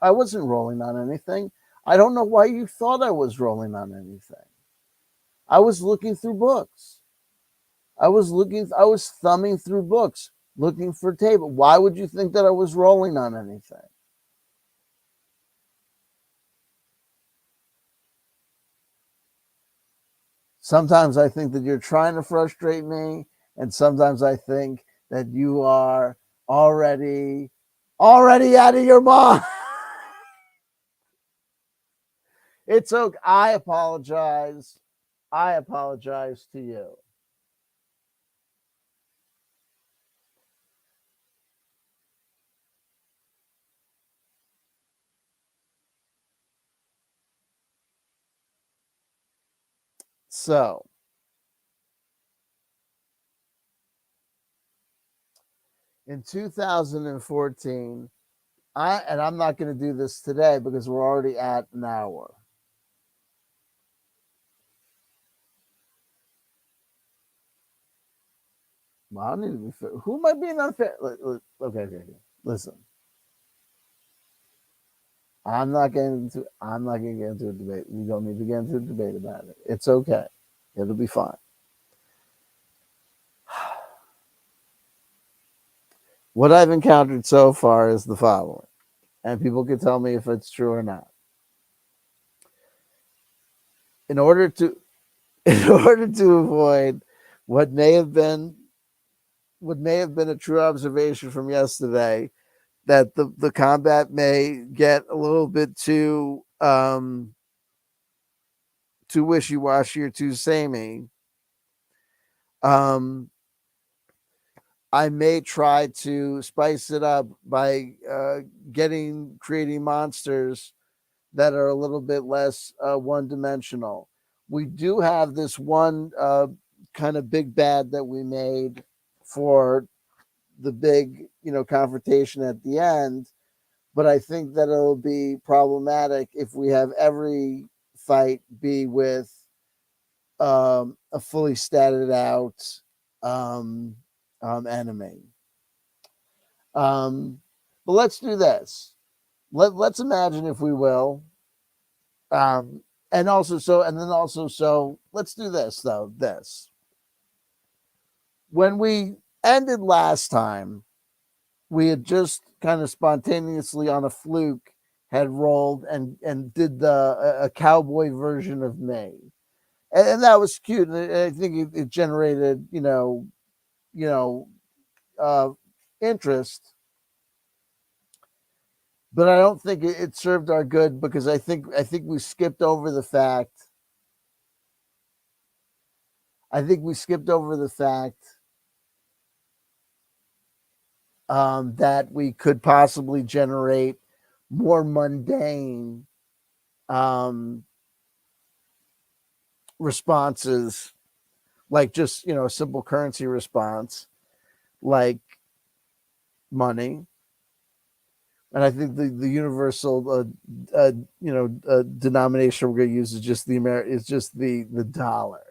I wasn't rolling on anything. I don't know why you thought I was rolling on anything. I was looking through books. I was thumbing through books, looking for table. Why would you think that I was rolling on anything? Sometimes I think that you're trying to frustrate me, and sometimes I think that you are already out of your mind. It's okay. I apologize. I apologize to you. So, in 2014, I'm not going to do this today because we're already at an hour. Well, I don't need to be fair. Who am I being unfair? Okay. Listen, I'm not going to get into a debate. We don't need to get into a debate about it. It's okay. It'll be fine. What I've encountered so far is the following, and people can tell me if it's true or not. In order to in order to avoid what may have been a true observation from yesterday, that the combat may get a little bit too wishy washy or too samey. Um, I may try to spice it up by creating monsters that are a little bit less one dimensional. We do have this one kind of big bad that we made for the big, confrontation at the end. But I think that it'll be problematic if we have every fight be with a fully statted out um, enemy. Um, but let's do this. Let's imagine, if we will, um, and then also, let's do this though. This When we ended last time, we had just kind of spontaneously on a fluke had rolled and did a cowboy version of me, and that was cute. And I think it generated you know uh, interest, but I don't think it served our good because I think we skipped over the fact. I think we skipped over the fact that we could possibly generate more mundane um, responses, like just a simple currency response, like money. And I think the universal denomination we're going to use is just the dollar,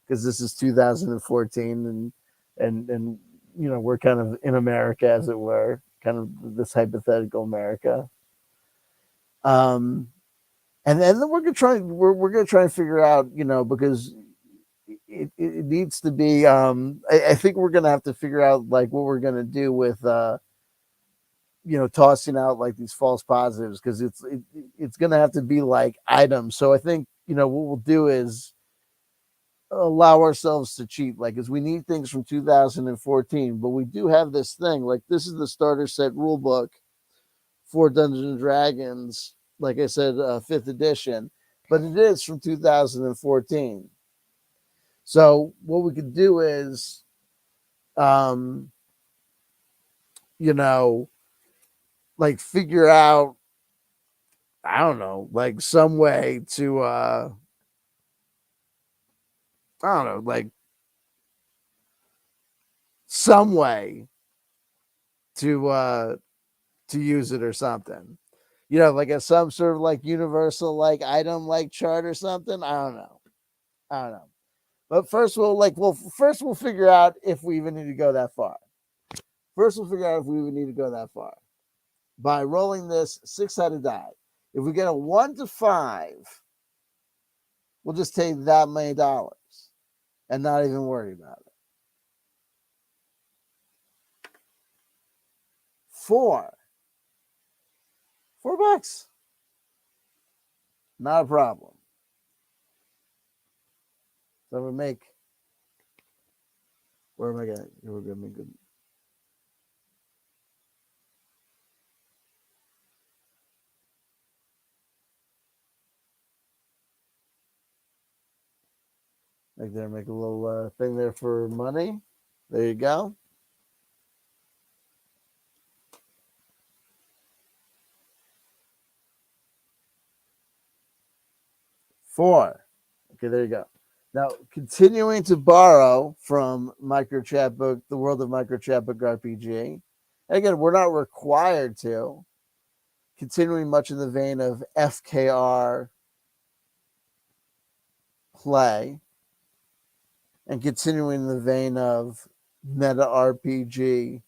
because this is 2014, and we're kind of in America, as it were, kind of this hypothetical America. Um, and then we're gonna try and figure out, because it needs to be. I think we're gonna have to figure out like what we're gonna do with tossing out like these false positives, because it's gonna have to be like items. So I think what we'll do is allow ourselves to cheat, like, as we need things from 2014, but we do have this thing, like, this is the starter set rule book for Dungeons and Dragons, like I said, fifth edition, but it is from 2014. So what we could do is, um, you know, like, figure out, I don't know, like some way to, I don't know, like some way to use it or something. You know, like as some sort of like universal like item like chart or something. I don't know. But first we'll figure out if we even need to go that far. First we'll figure out if we even need to go that far by rolling this 6-sided die. If we get a 1 to 5, we'll just take that many dollars and not even worry about it. 4. $4. Not a problem. So we make. Where am I going? We're going to make good. Make a little thing there for money. There you go. $4. Okay, there you go. Now, continuing to borrow from Microchatbook, the world of Microchatbook RPG. Again, we're not required to. Continuing much in the vein of FKR play, and continuing in the vein of meta RPG,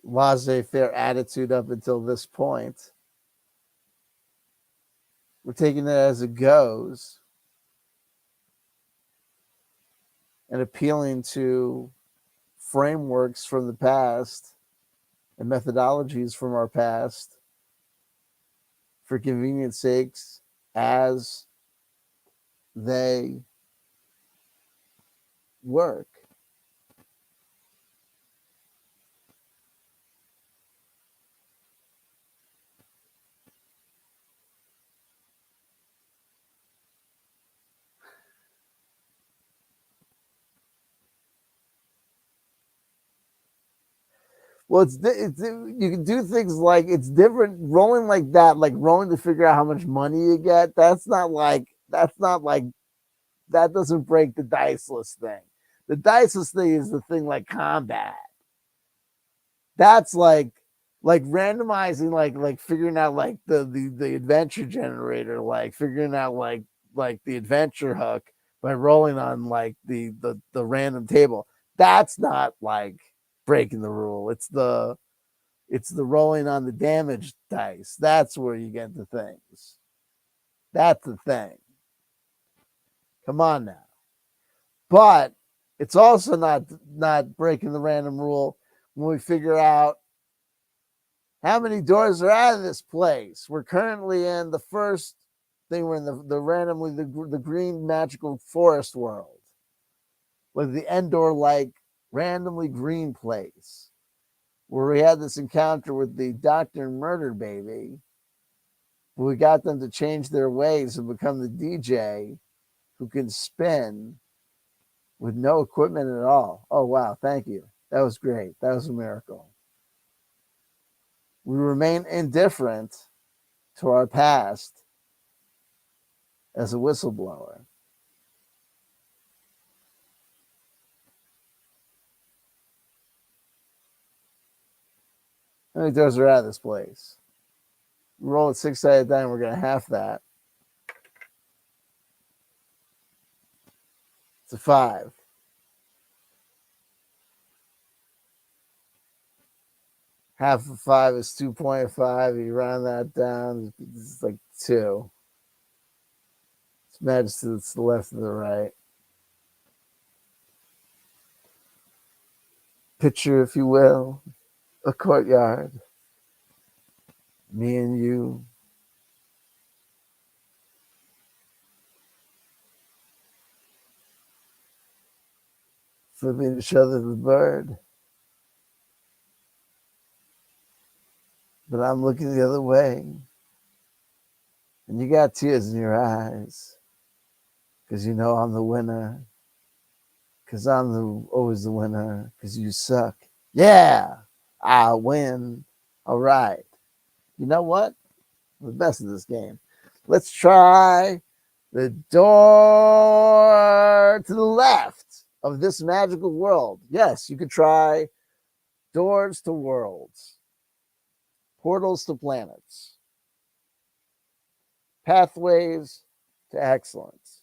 laissez-faire attitude up until this point. We're taking it as it goes and appealing to frameworks from the past and methodologies from our past for convenience sakes as they work. Well, you can do things like it's different rolling like that, like rolling to figure out how much money you get. That's not like that doesn't break the diceless thing. The diceless thing is the thing like combat. That's like randomizing, like figuring out like the adventure generator, like figuring out like the adventure hook by rolling on like the random table. That's not like breaking the rule. It's the rolling on the damage dice. That's where you get the things. That's the thing. Come on now. But it's also not breaking the random rule when we figure out how many doors are out of this place. We're currently in the first thing. We're in the randomly the green magical forest world, with the Endor like randomly green place, where we had this encounter with the Doctor Murder Baby. We got them to change their ways and become the DJ who can spin with no equipment at all. Oh, wow. Thank you. That was great. That was a miracle. We remain indifferent to our past as a whistleblower. How many doors are out of this place? We roll it 6-sided die, and we're going to half that. It's a 5. Half of 5 is 2.5. You round that down, it's like 2. It's matched to the left and the right. Picture, if you will, a courtyard. Me and you. Flipping each other the bird. But I'm looking the other way. And you got tears in your eyes. Because you know I'm the winner. Because I'm always the winner. Because you suck. Yeah, I win. All right. You know what? I'm the best at this game. Let's try the door to the left. of this magical world. Yes, you could try doors to worlds, portals to planets, pathways to excellence.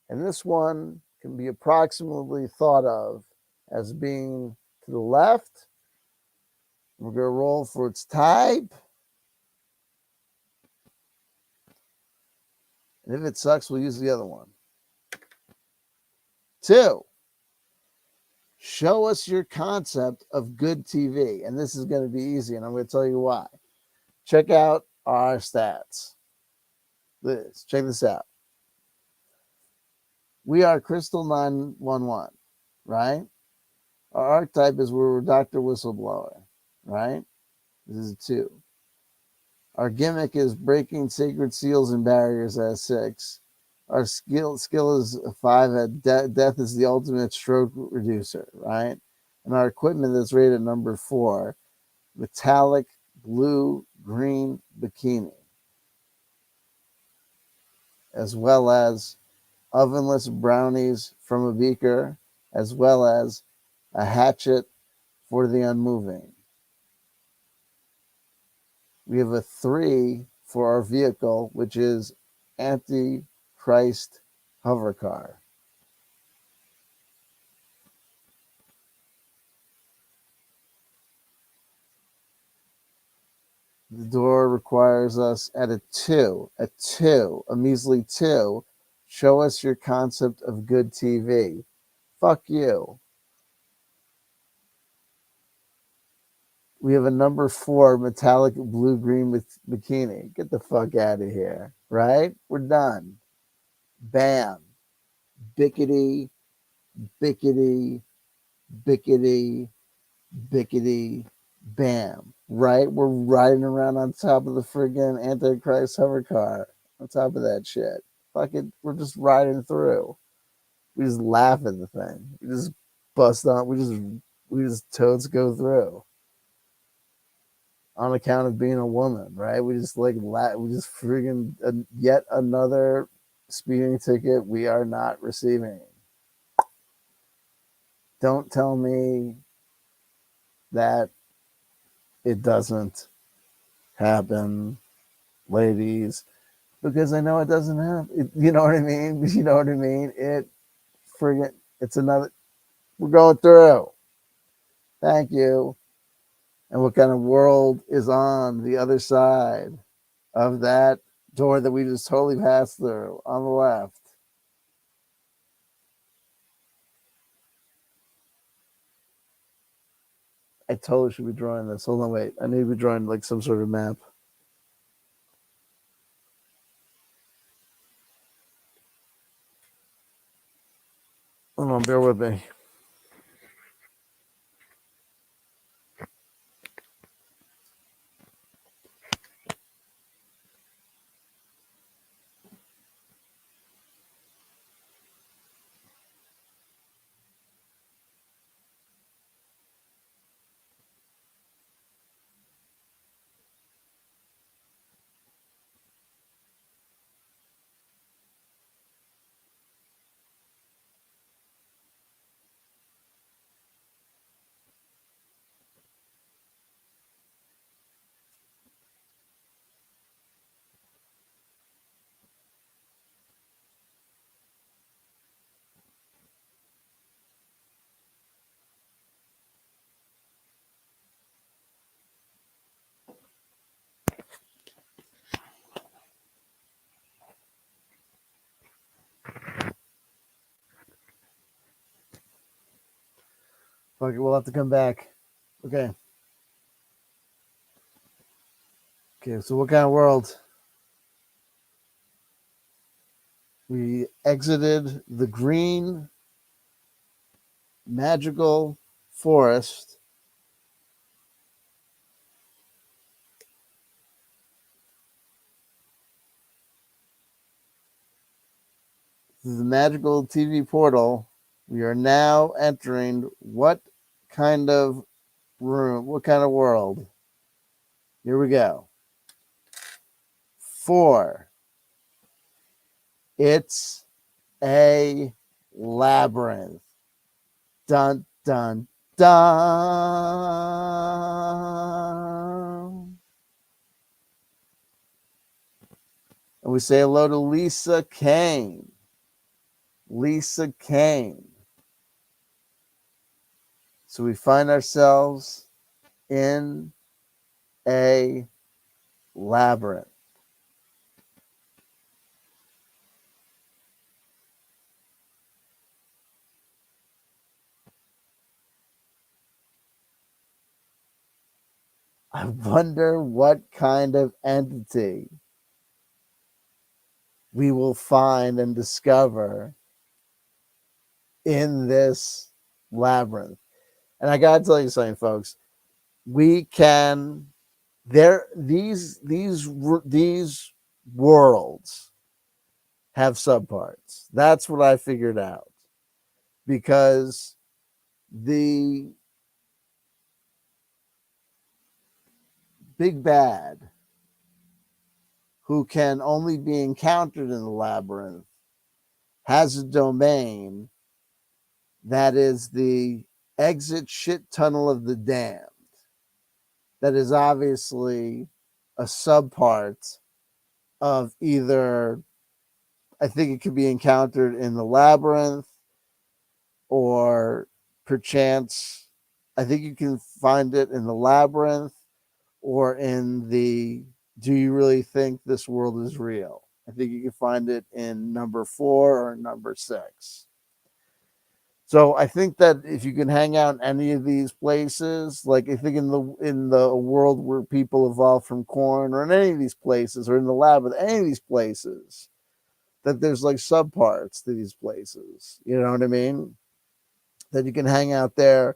And this one can be approximately thought of as being to the left. We're going to roll for its type. And if it sucks, we'll use the other one. 2, show us your concept of good TV. And this is going to be easy, and I'm going to tell you why. Check out our stats. Check this out. We are Crystal 911, right? Our archetype is we're Dr. Whistleblower, right? This is a 2. Our gimmick is breaking sacred seals and barriers at 6. Our skill is a 5 at death is the ultimate stroke reducer, right? And our equipment is rated number 4, metallic blue green bikini, as well as ovenless brownies from a beaker, as well as a hatchet for the unmoving. We have a 3 for our vehicle, which is Antichrist hover car. The door requires us at a 2, a measly 2. Show us your concept of good TV. Fuck you. We have a number 4, metallic blue-green bikini. Get the fuck out of here, right? We're done. Bam. Bickety, bickety, bickety, bickety, bam. Right? We're riding around on top of the friggin' Antichrist hover car. On top of that shit. Fuck it. We're just riding through. We just laugh at the thing. We just bust on. We just totes go through. On account of being a woman, right? We just we just friggin' yet another speeding ticket we are not receiving. Don't tell me that it doesn't happen, ladies, because I know it doesn't happen. You know what I mean? You know what I mean? It's another, we're going through. Thank you. And what kind of world is on the other side of that door that we just totally passed through on the left? I totally should be drawing this. Hold on, wait. I need to be drawing like some sort of map. Hold on, bear with me. Fuck it, we'll have to come back. Okay. Okay, so what kind of world? We exited the green magical forest. This is the magical TV portal. We are now entering what kind of room? What kind of world? Here we go. 4. It's a labyrinth. Dun, dun, dun. And we say hello to Lisa Kane. Lisa Kane. So we find ourselves in a labyrinth. I wonder what kind of entity we will find and discover in this labyrinth. And I gotta tell you something, folks. We can these worlds have subparts. That's what I figured out. Because the big bad who can only be encountered in the labyrinth has a domain that is the exit shit tunnel of the damned. That is obviously a subpart of either, I think it could be encountered in the labyrinth, or perchance, I think you can find it in the labyrinth or in the do you really think this world is real? I think you can find it in number 4 or number 6. So I think that if you can hang out in any of these places, like I think in the world where people evolve from corn, or in any of these places, or in the lab with any of these places, that there's like subparts to these places. You know what I mean? That you can hang out there.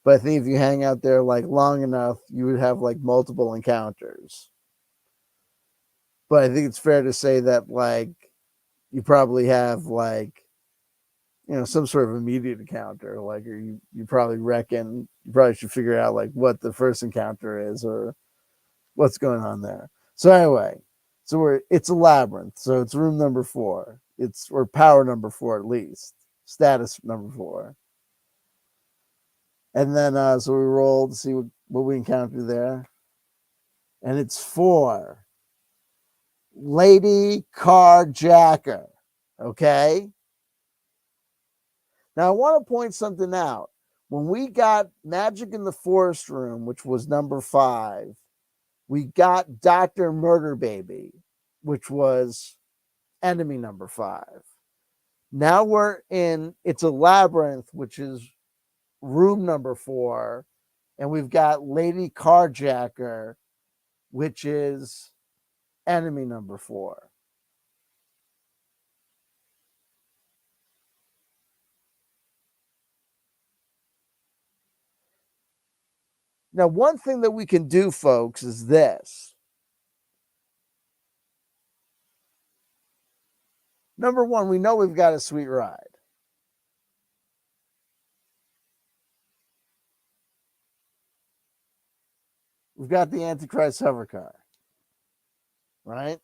But I think if you hang out there like long enough, you would have like multiple encounters. But I think it's fair to say that like you probably have like, you know, some sort of immediate encounter, like, or you probably reckon you probably should figure out like what the first encounter is or what's going on there. So anyway, so it's a labyrinth. So it's room number 4. It's, or power number 4 at least, status number 4. And then so we roll to see what we encounter there, and it's 4. Lady Carjacker. Okay. Now, I want to point something out. When we got Magic in the Forest Room, which was number 5, we got Dr. Murder Baby, which was enemy number 5. Now we're in It's a Labyrinth, which is room number 4, and we've got Lady Carjacker, which is enemy number 4. Now, one thing that we can do, folks, is this. Number 1, we know we've got a sweet ride. We've got the Antichrist hover car, right?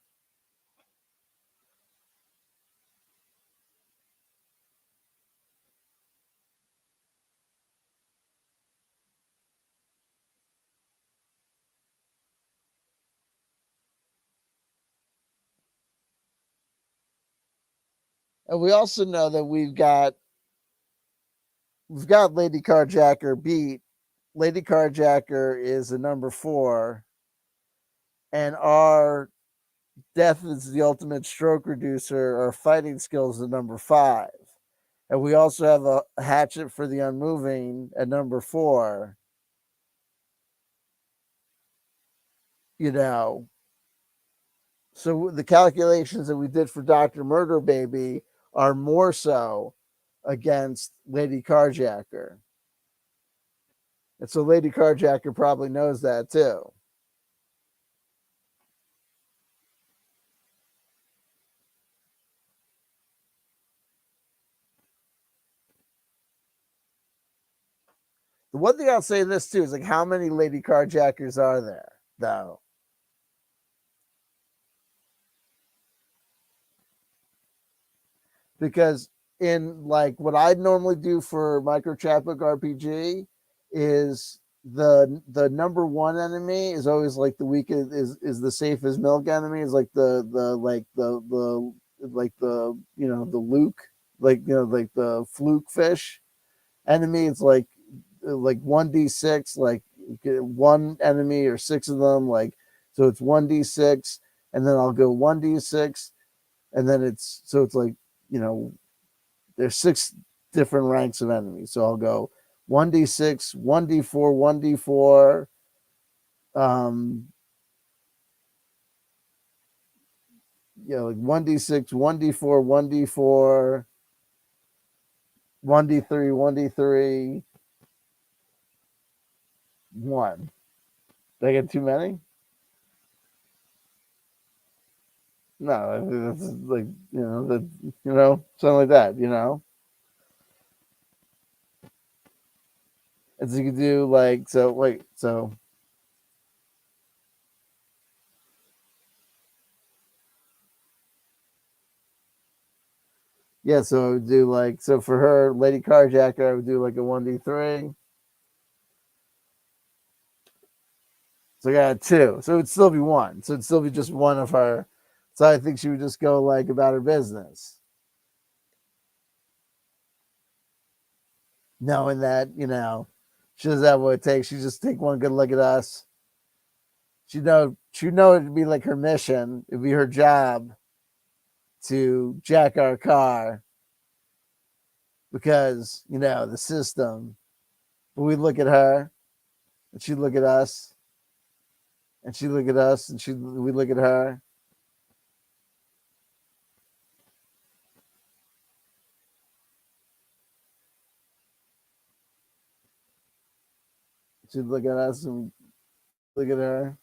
And we also know that we've got Lady Carjacker beat. Lady Carjacker is a number 4, and our Death is the Ultimate Stroke Reducer, our fighting skills is number 5. And we also have a Hatchet for the Unmoving at number 4. You know, so the calculations that we did for Dr. Murder Baby are more so against Lady Carjacker. And so Lady Carjacker probably knows that too. The one thing I'll say this too is like, how many Lady Carjackers are there, though? Because in like what I'd normally do for micro chapbook RPG is the number one enemy is always like the weakest is the safe as milk enemy is like the like the like the the Luke like like the fluke fish enemy. It's like 1d6 like one enemy or six of them like so it's 1d6 and then I'll go 1d6 and then it's like there's six different ranks of enemies. So I'll go 1d6, 1d4, 1d4, um, like 1d6, 1d4, 1d4, 1d3, 1d3, 1. Did I get too many? No, that's like something like that. And so you could do like so yeah, so I would do like so for her, Lady Carjacker, I would do like a 1d3. So I got two. So it'd still be one. So it'd still be just one of her. So I think she would just go like about her business. Knowing that, she doesn't have what it takes. She just take one good look at us. She'd know it'd be like her mission. It'd be her job to jack our car because, the system. But we look at her and she'd look at us and she'd look at us and we look at her. She'd look at us and look at her.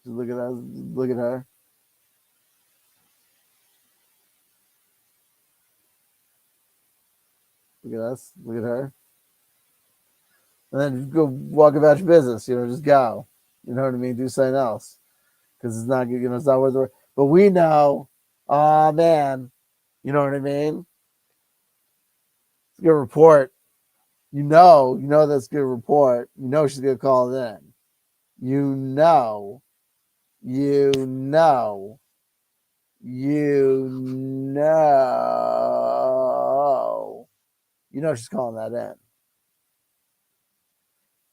She'd look at us, look at her. Look at us, look at her. And then go walk about your business, just go. You know what I mean? Do something else. Because it's not worth the work. But we know, oh man, you know what I mean? It's a good report. That's a good report. She's gonna call it in. You know, you know, you know, she's calling that in.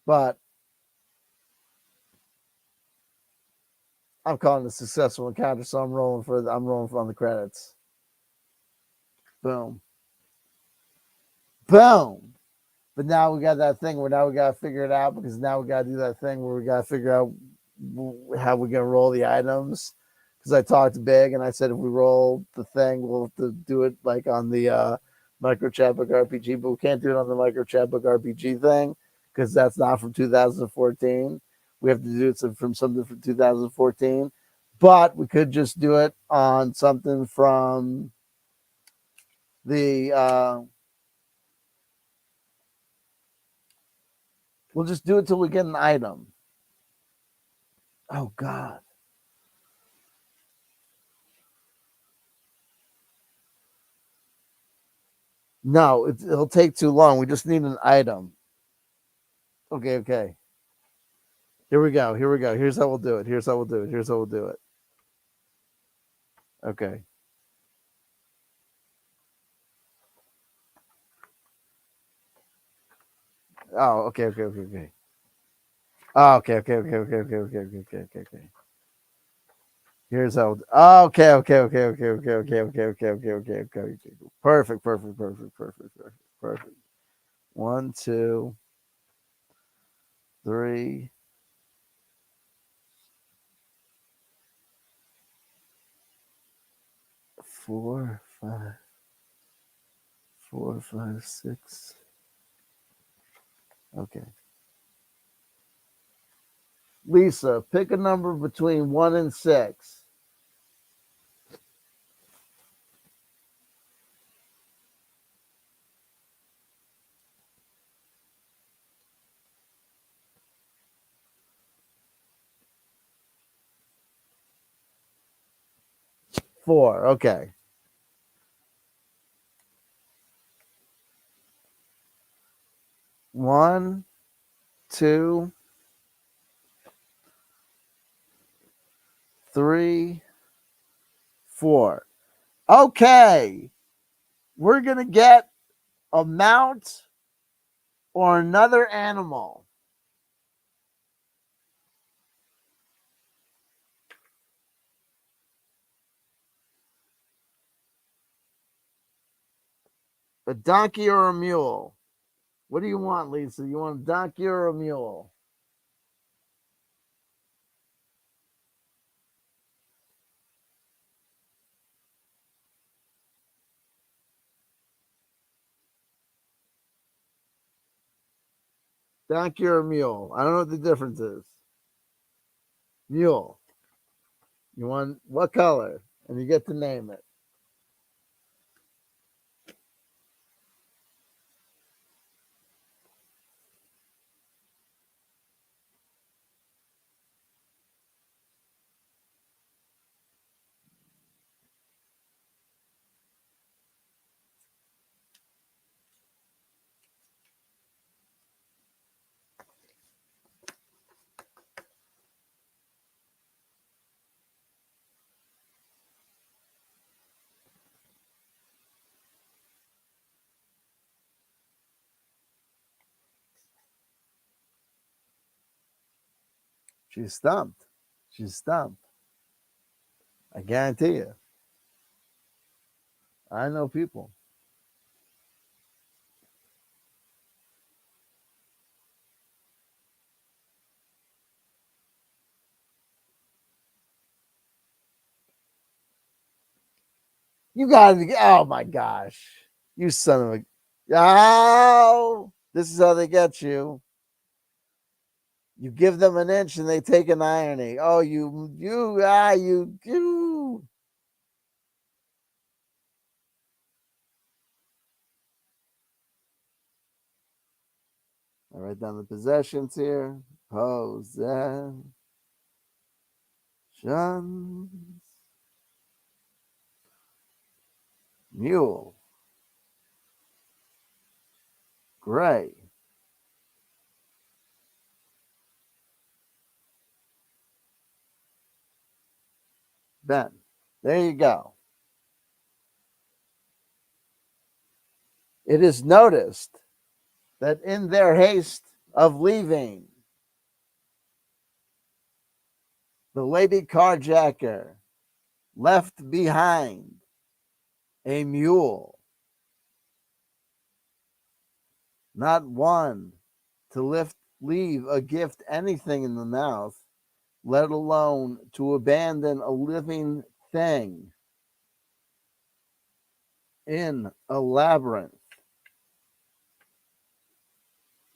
But I'm calling it a successful encounter, so I'm rolling on the credits. Boom. Boom. But now we got that thing where now we got to figure it out because now we got to do that thing where we got to figure out how we're going to roll the items. Because I talked big and I said if we roll the thing, we'll have to do it like on the Micro Chatbook RPG, but we can't do it on the Micro Chatbook RPG thing because that's not from 2014. We have to do it from something from 2014. But we could just do it on something from the we'll just do it till we get an item. Oh God. No, it'll take too long. We just need an item. Okay. Here we go. Here's how we'll do it. Okay. Oh, okay. Oh, okay. Here's how. Okay. Perfect. One, two, three, four, five, six. Okay. Lisa, pick a number between 1 and 6. 4. Okay. One, 2, 3, 4. Okay. We're going to get a mount or another animal. A donkey or a mule? What do you want, Lisa? You want a donkey or a mule? Donkey or a mule? I don't know what the difference is. Mule. You want what color? And you get to name it. She's stumped. She's stumped. I guarantee you. I know people. You gotta be, oh my gosh. You son of a, oh, this is how they get you. You give them an inch and they take an irony. Oh, you. I write down the possessions here. Possessions. Mule. Gray. Ben. There you go. It is noticed that in their haste of leaving, the lady carjacker left behind a mule, not one to leave a gift anything in the mouth, let alone to abandon a living thing in a labyrinth.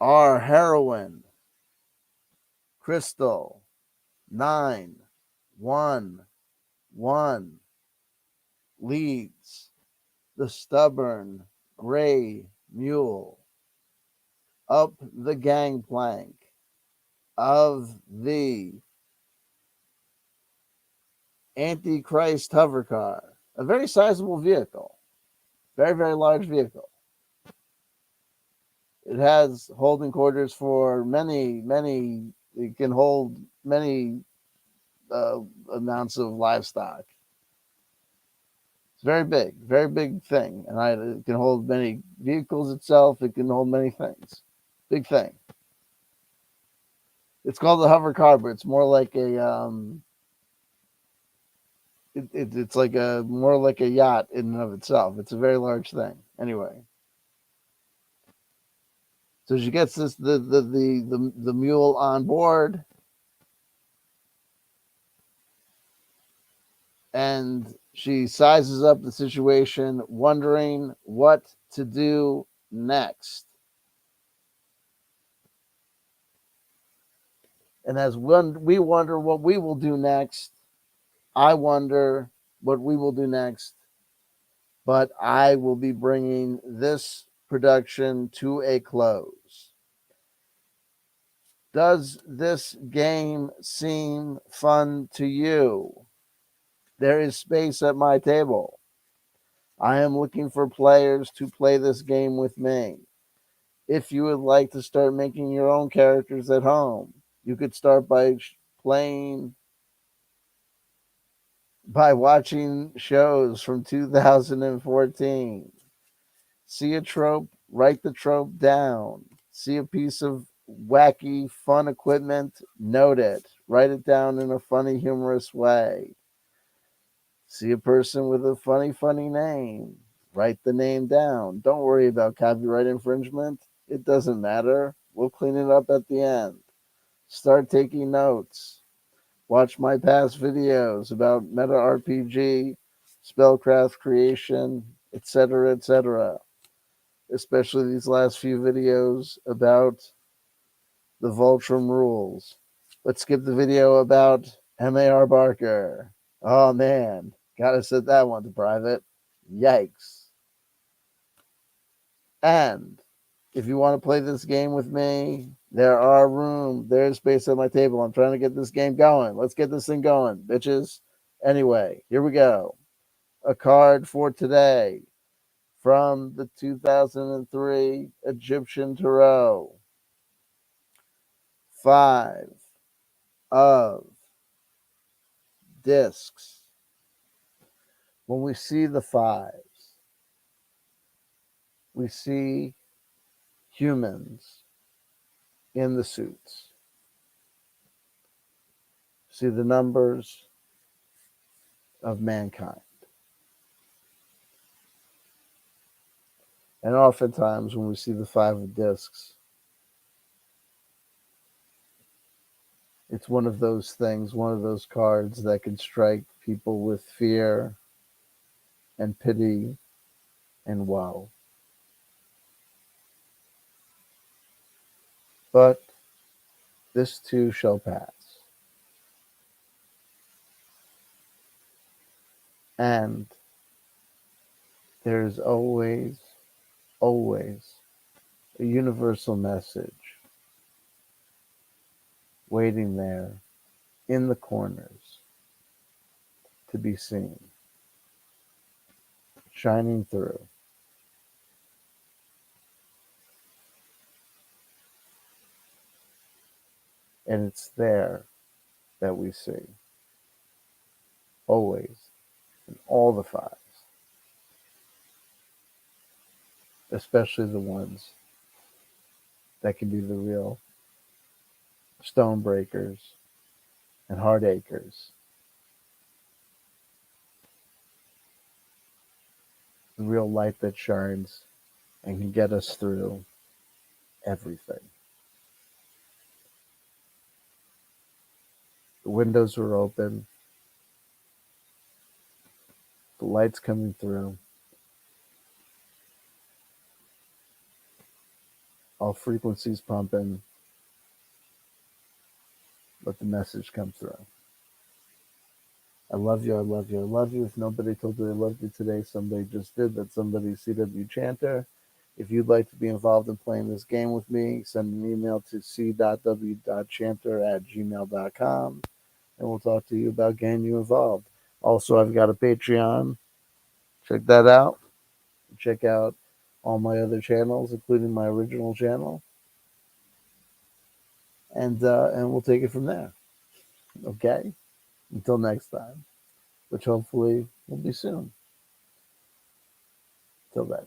Our heroine, Crystal 911, leads the stubborn gray mule up the gangplank of the Antichrist hover car, a very sizable vehicle, very, very large vehicle. It has holding quarters for many, it can hold many amounts of livestock. It's very big thing. And it can hold many vehicles itself. It can hold many things. Big thing. It's called a hover car, but it's more like a it's like a more like a yacht in and of itself. It's a very large thing. Anyway, so she gets the mule on board, and she sizes up the situation, wondering what to do next. And as we wonder what we will do next, I wonder what we will do next. But I will be bringing this production to a close. Does this game seem fun to you? There is space at my table. I am looking for players to play this game with me. If you would like to start making your own characters at home, you could start by playing by watching shows from 2014. See a trope, write the trope down. See a piece of wacky, fun equipment, note it. Write it down in a funny, humorous way. See a person with a funny name. Write the name down. Don't worry about copyright infringement. It doesn't matter. We'll clean it up at the end. Start taking notes. Watch my past videos about meta RPG, spellcraft creation, etc., etc. Especially these last few videos about the Voltrum rules. Let's skip the video about MAR Barker. Oh man, gotta set that one to private. Yikes. And if you want to play this game with me, there's space at my table. I'm trying to get this game going. Let's get this thing going, bitches. Anyway, here we go. A card for today from the 2003 Egyptian Tarot. 5 of discs. When we see the fives, we see humans in the suits. See the numbers of mankind. And oftentimes when we see the 5 of discs, it's one of those things, one of those cards that can strike people with fear and pity and woe. But this too shall pass. And there is always a universal message waiting there in the corners to be seen, shining through. And it's there that we see, always, in all the fives, especially the ones that can be the real stone breakers and heartachers. The real light that shines and can get us through everything. The windows are open, the light's coming through, all frequencies pumping, let the message come through. I love you, I love you, I love you. If nobody told you they loved you today, somebody just did. That's somebody's CW Chanter. If you'd like to be involved in playing this game with me, send an email to c.w.chanter@gmail.com and we'll talk to you about getting you involved. Also, I've got a Patreon. Check that out. Check out all my other channels, including my original channel. And we'll take it from there. Okay? Until next time, which hopefully will be soon. Till then.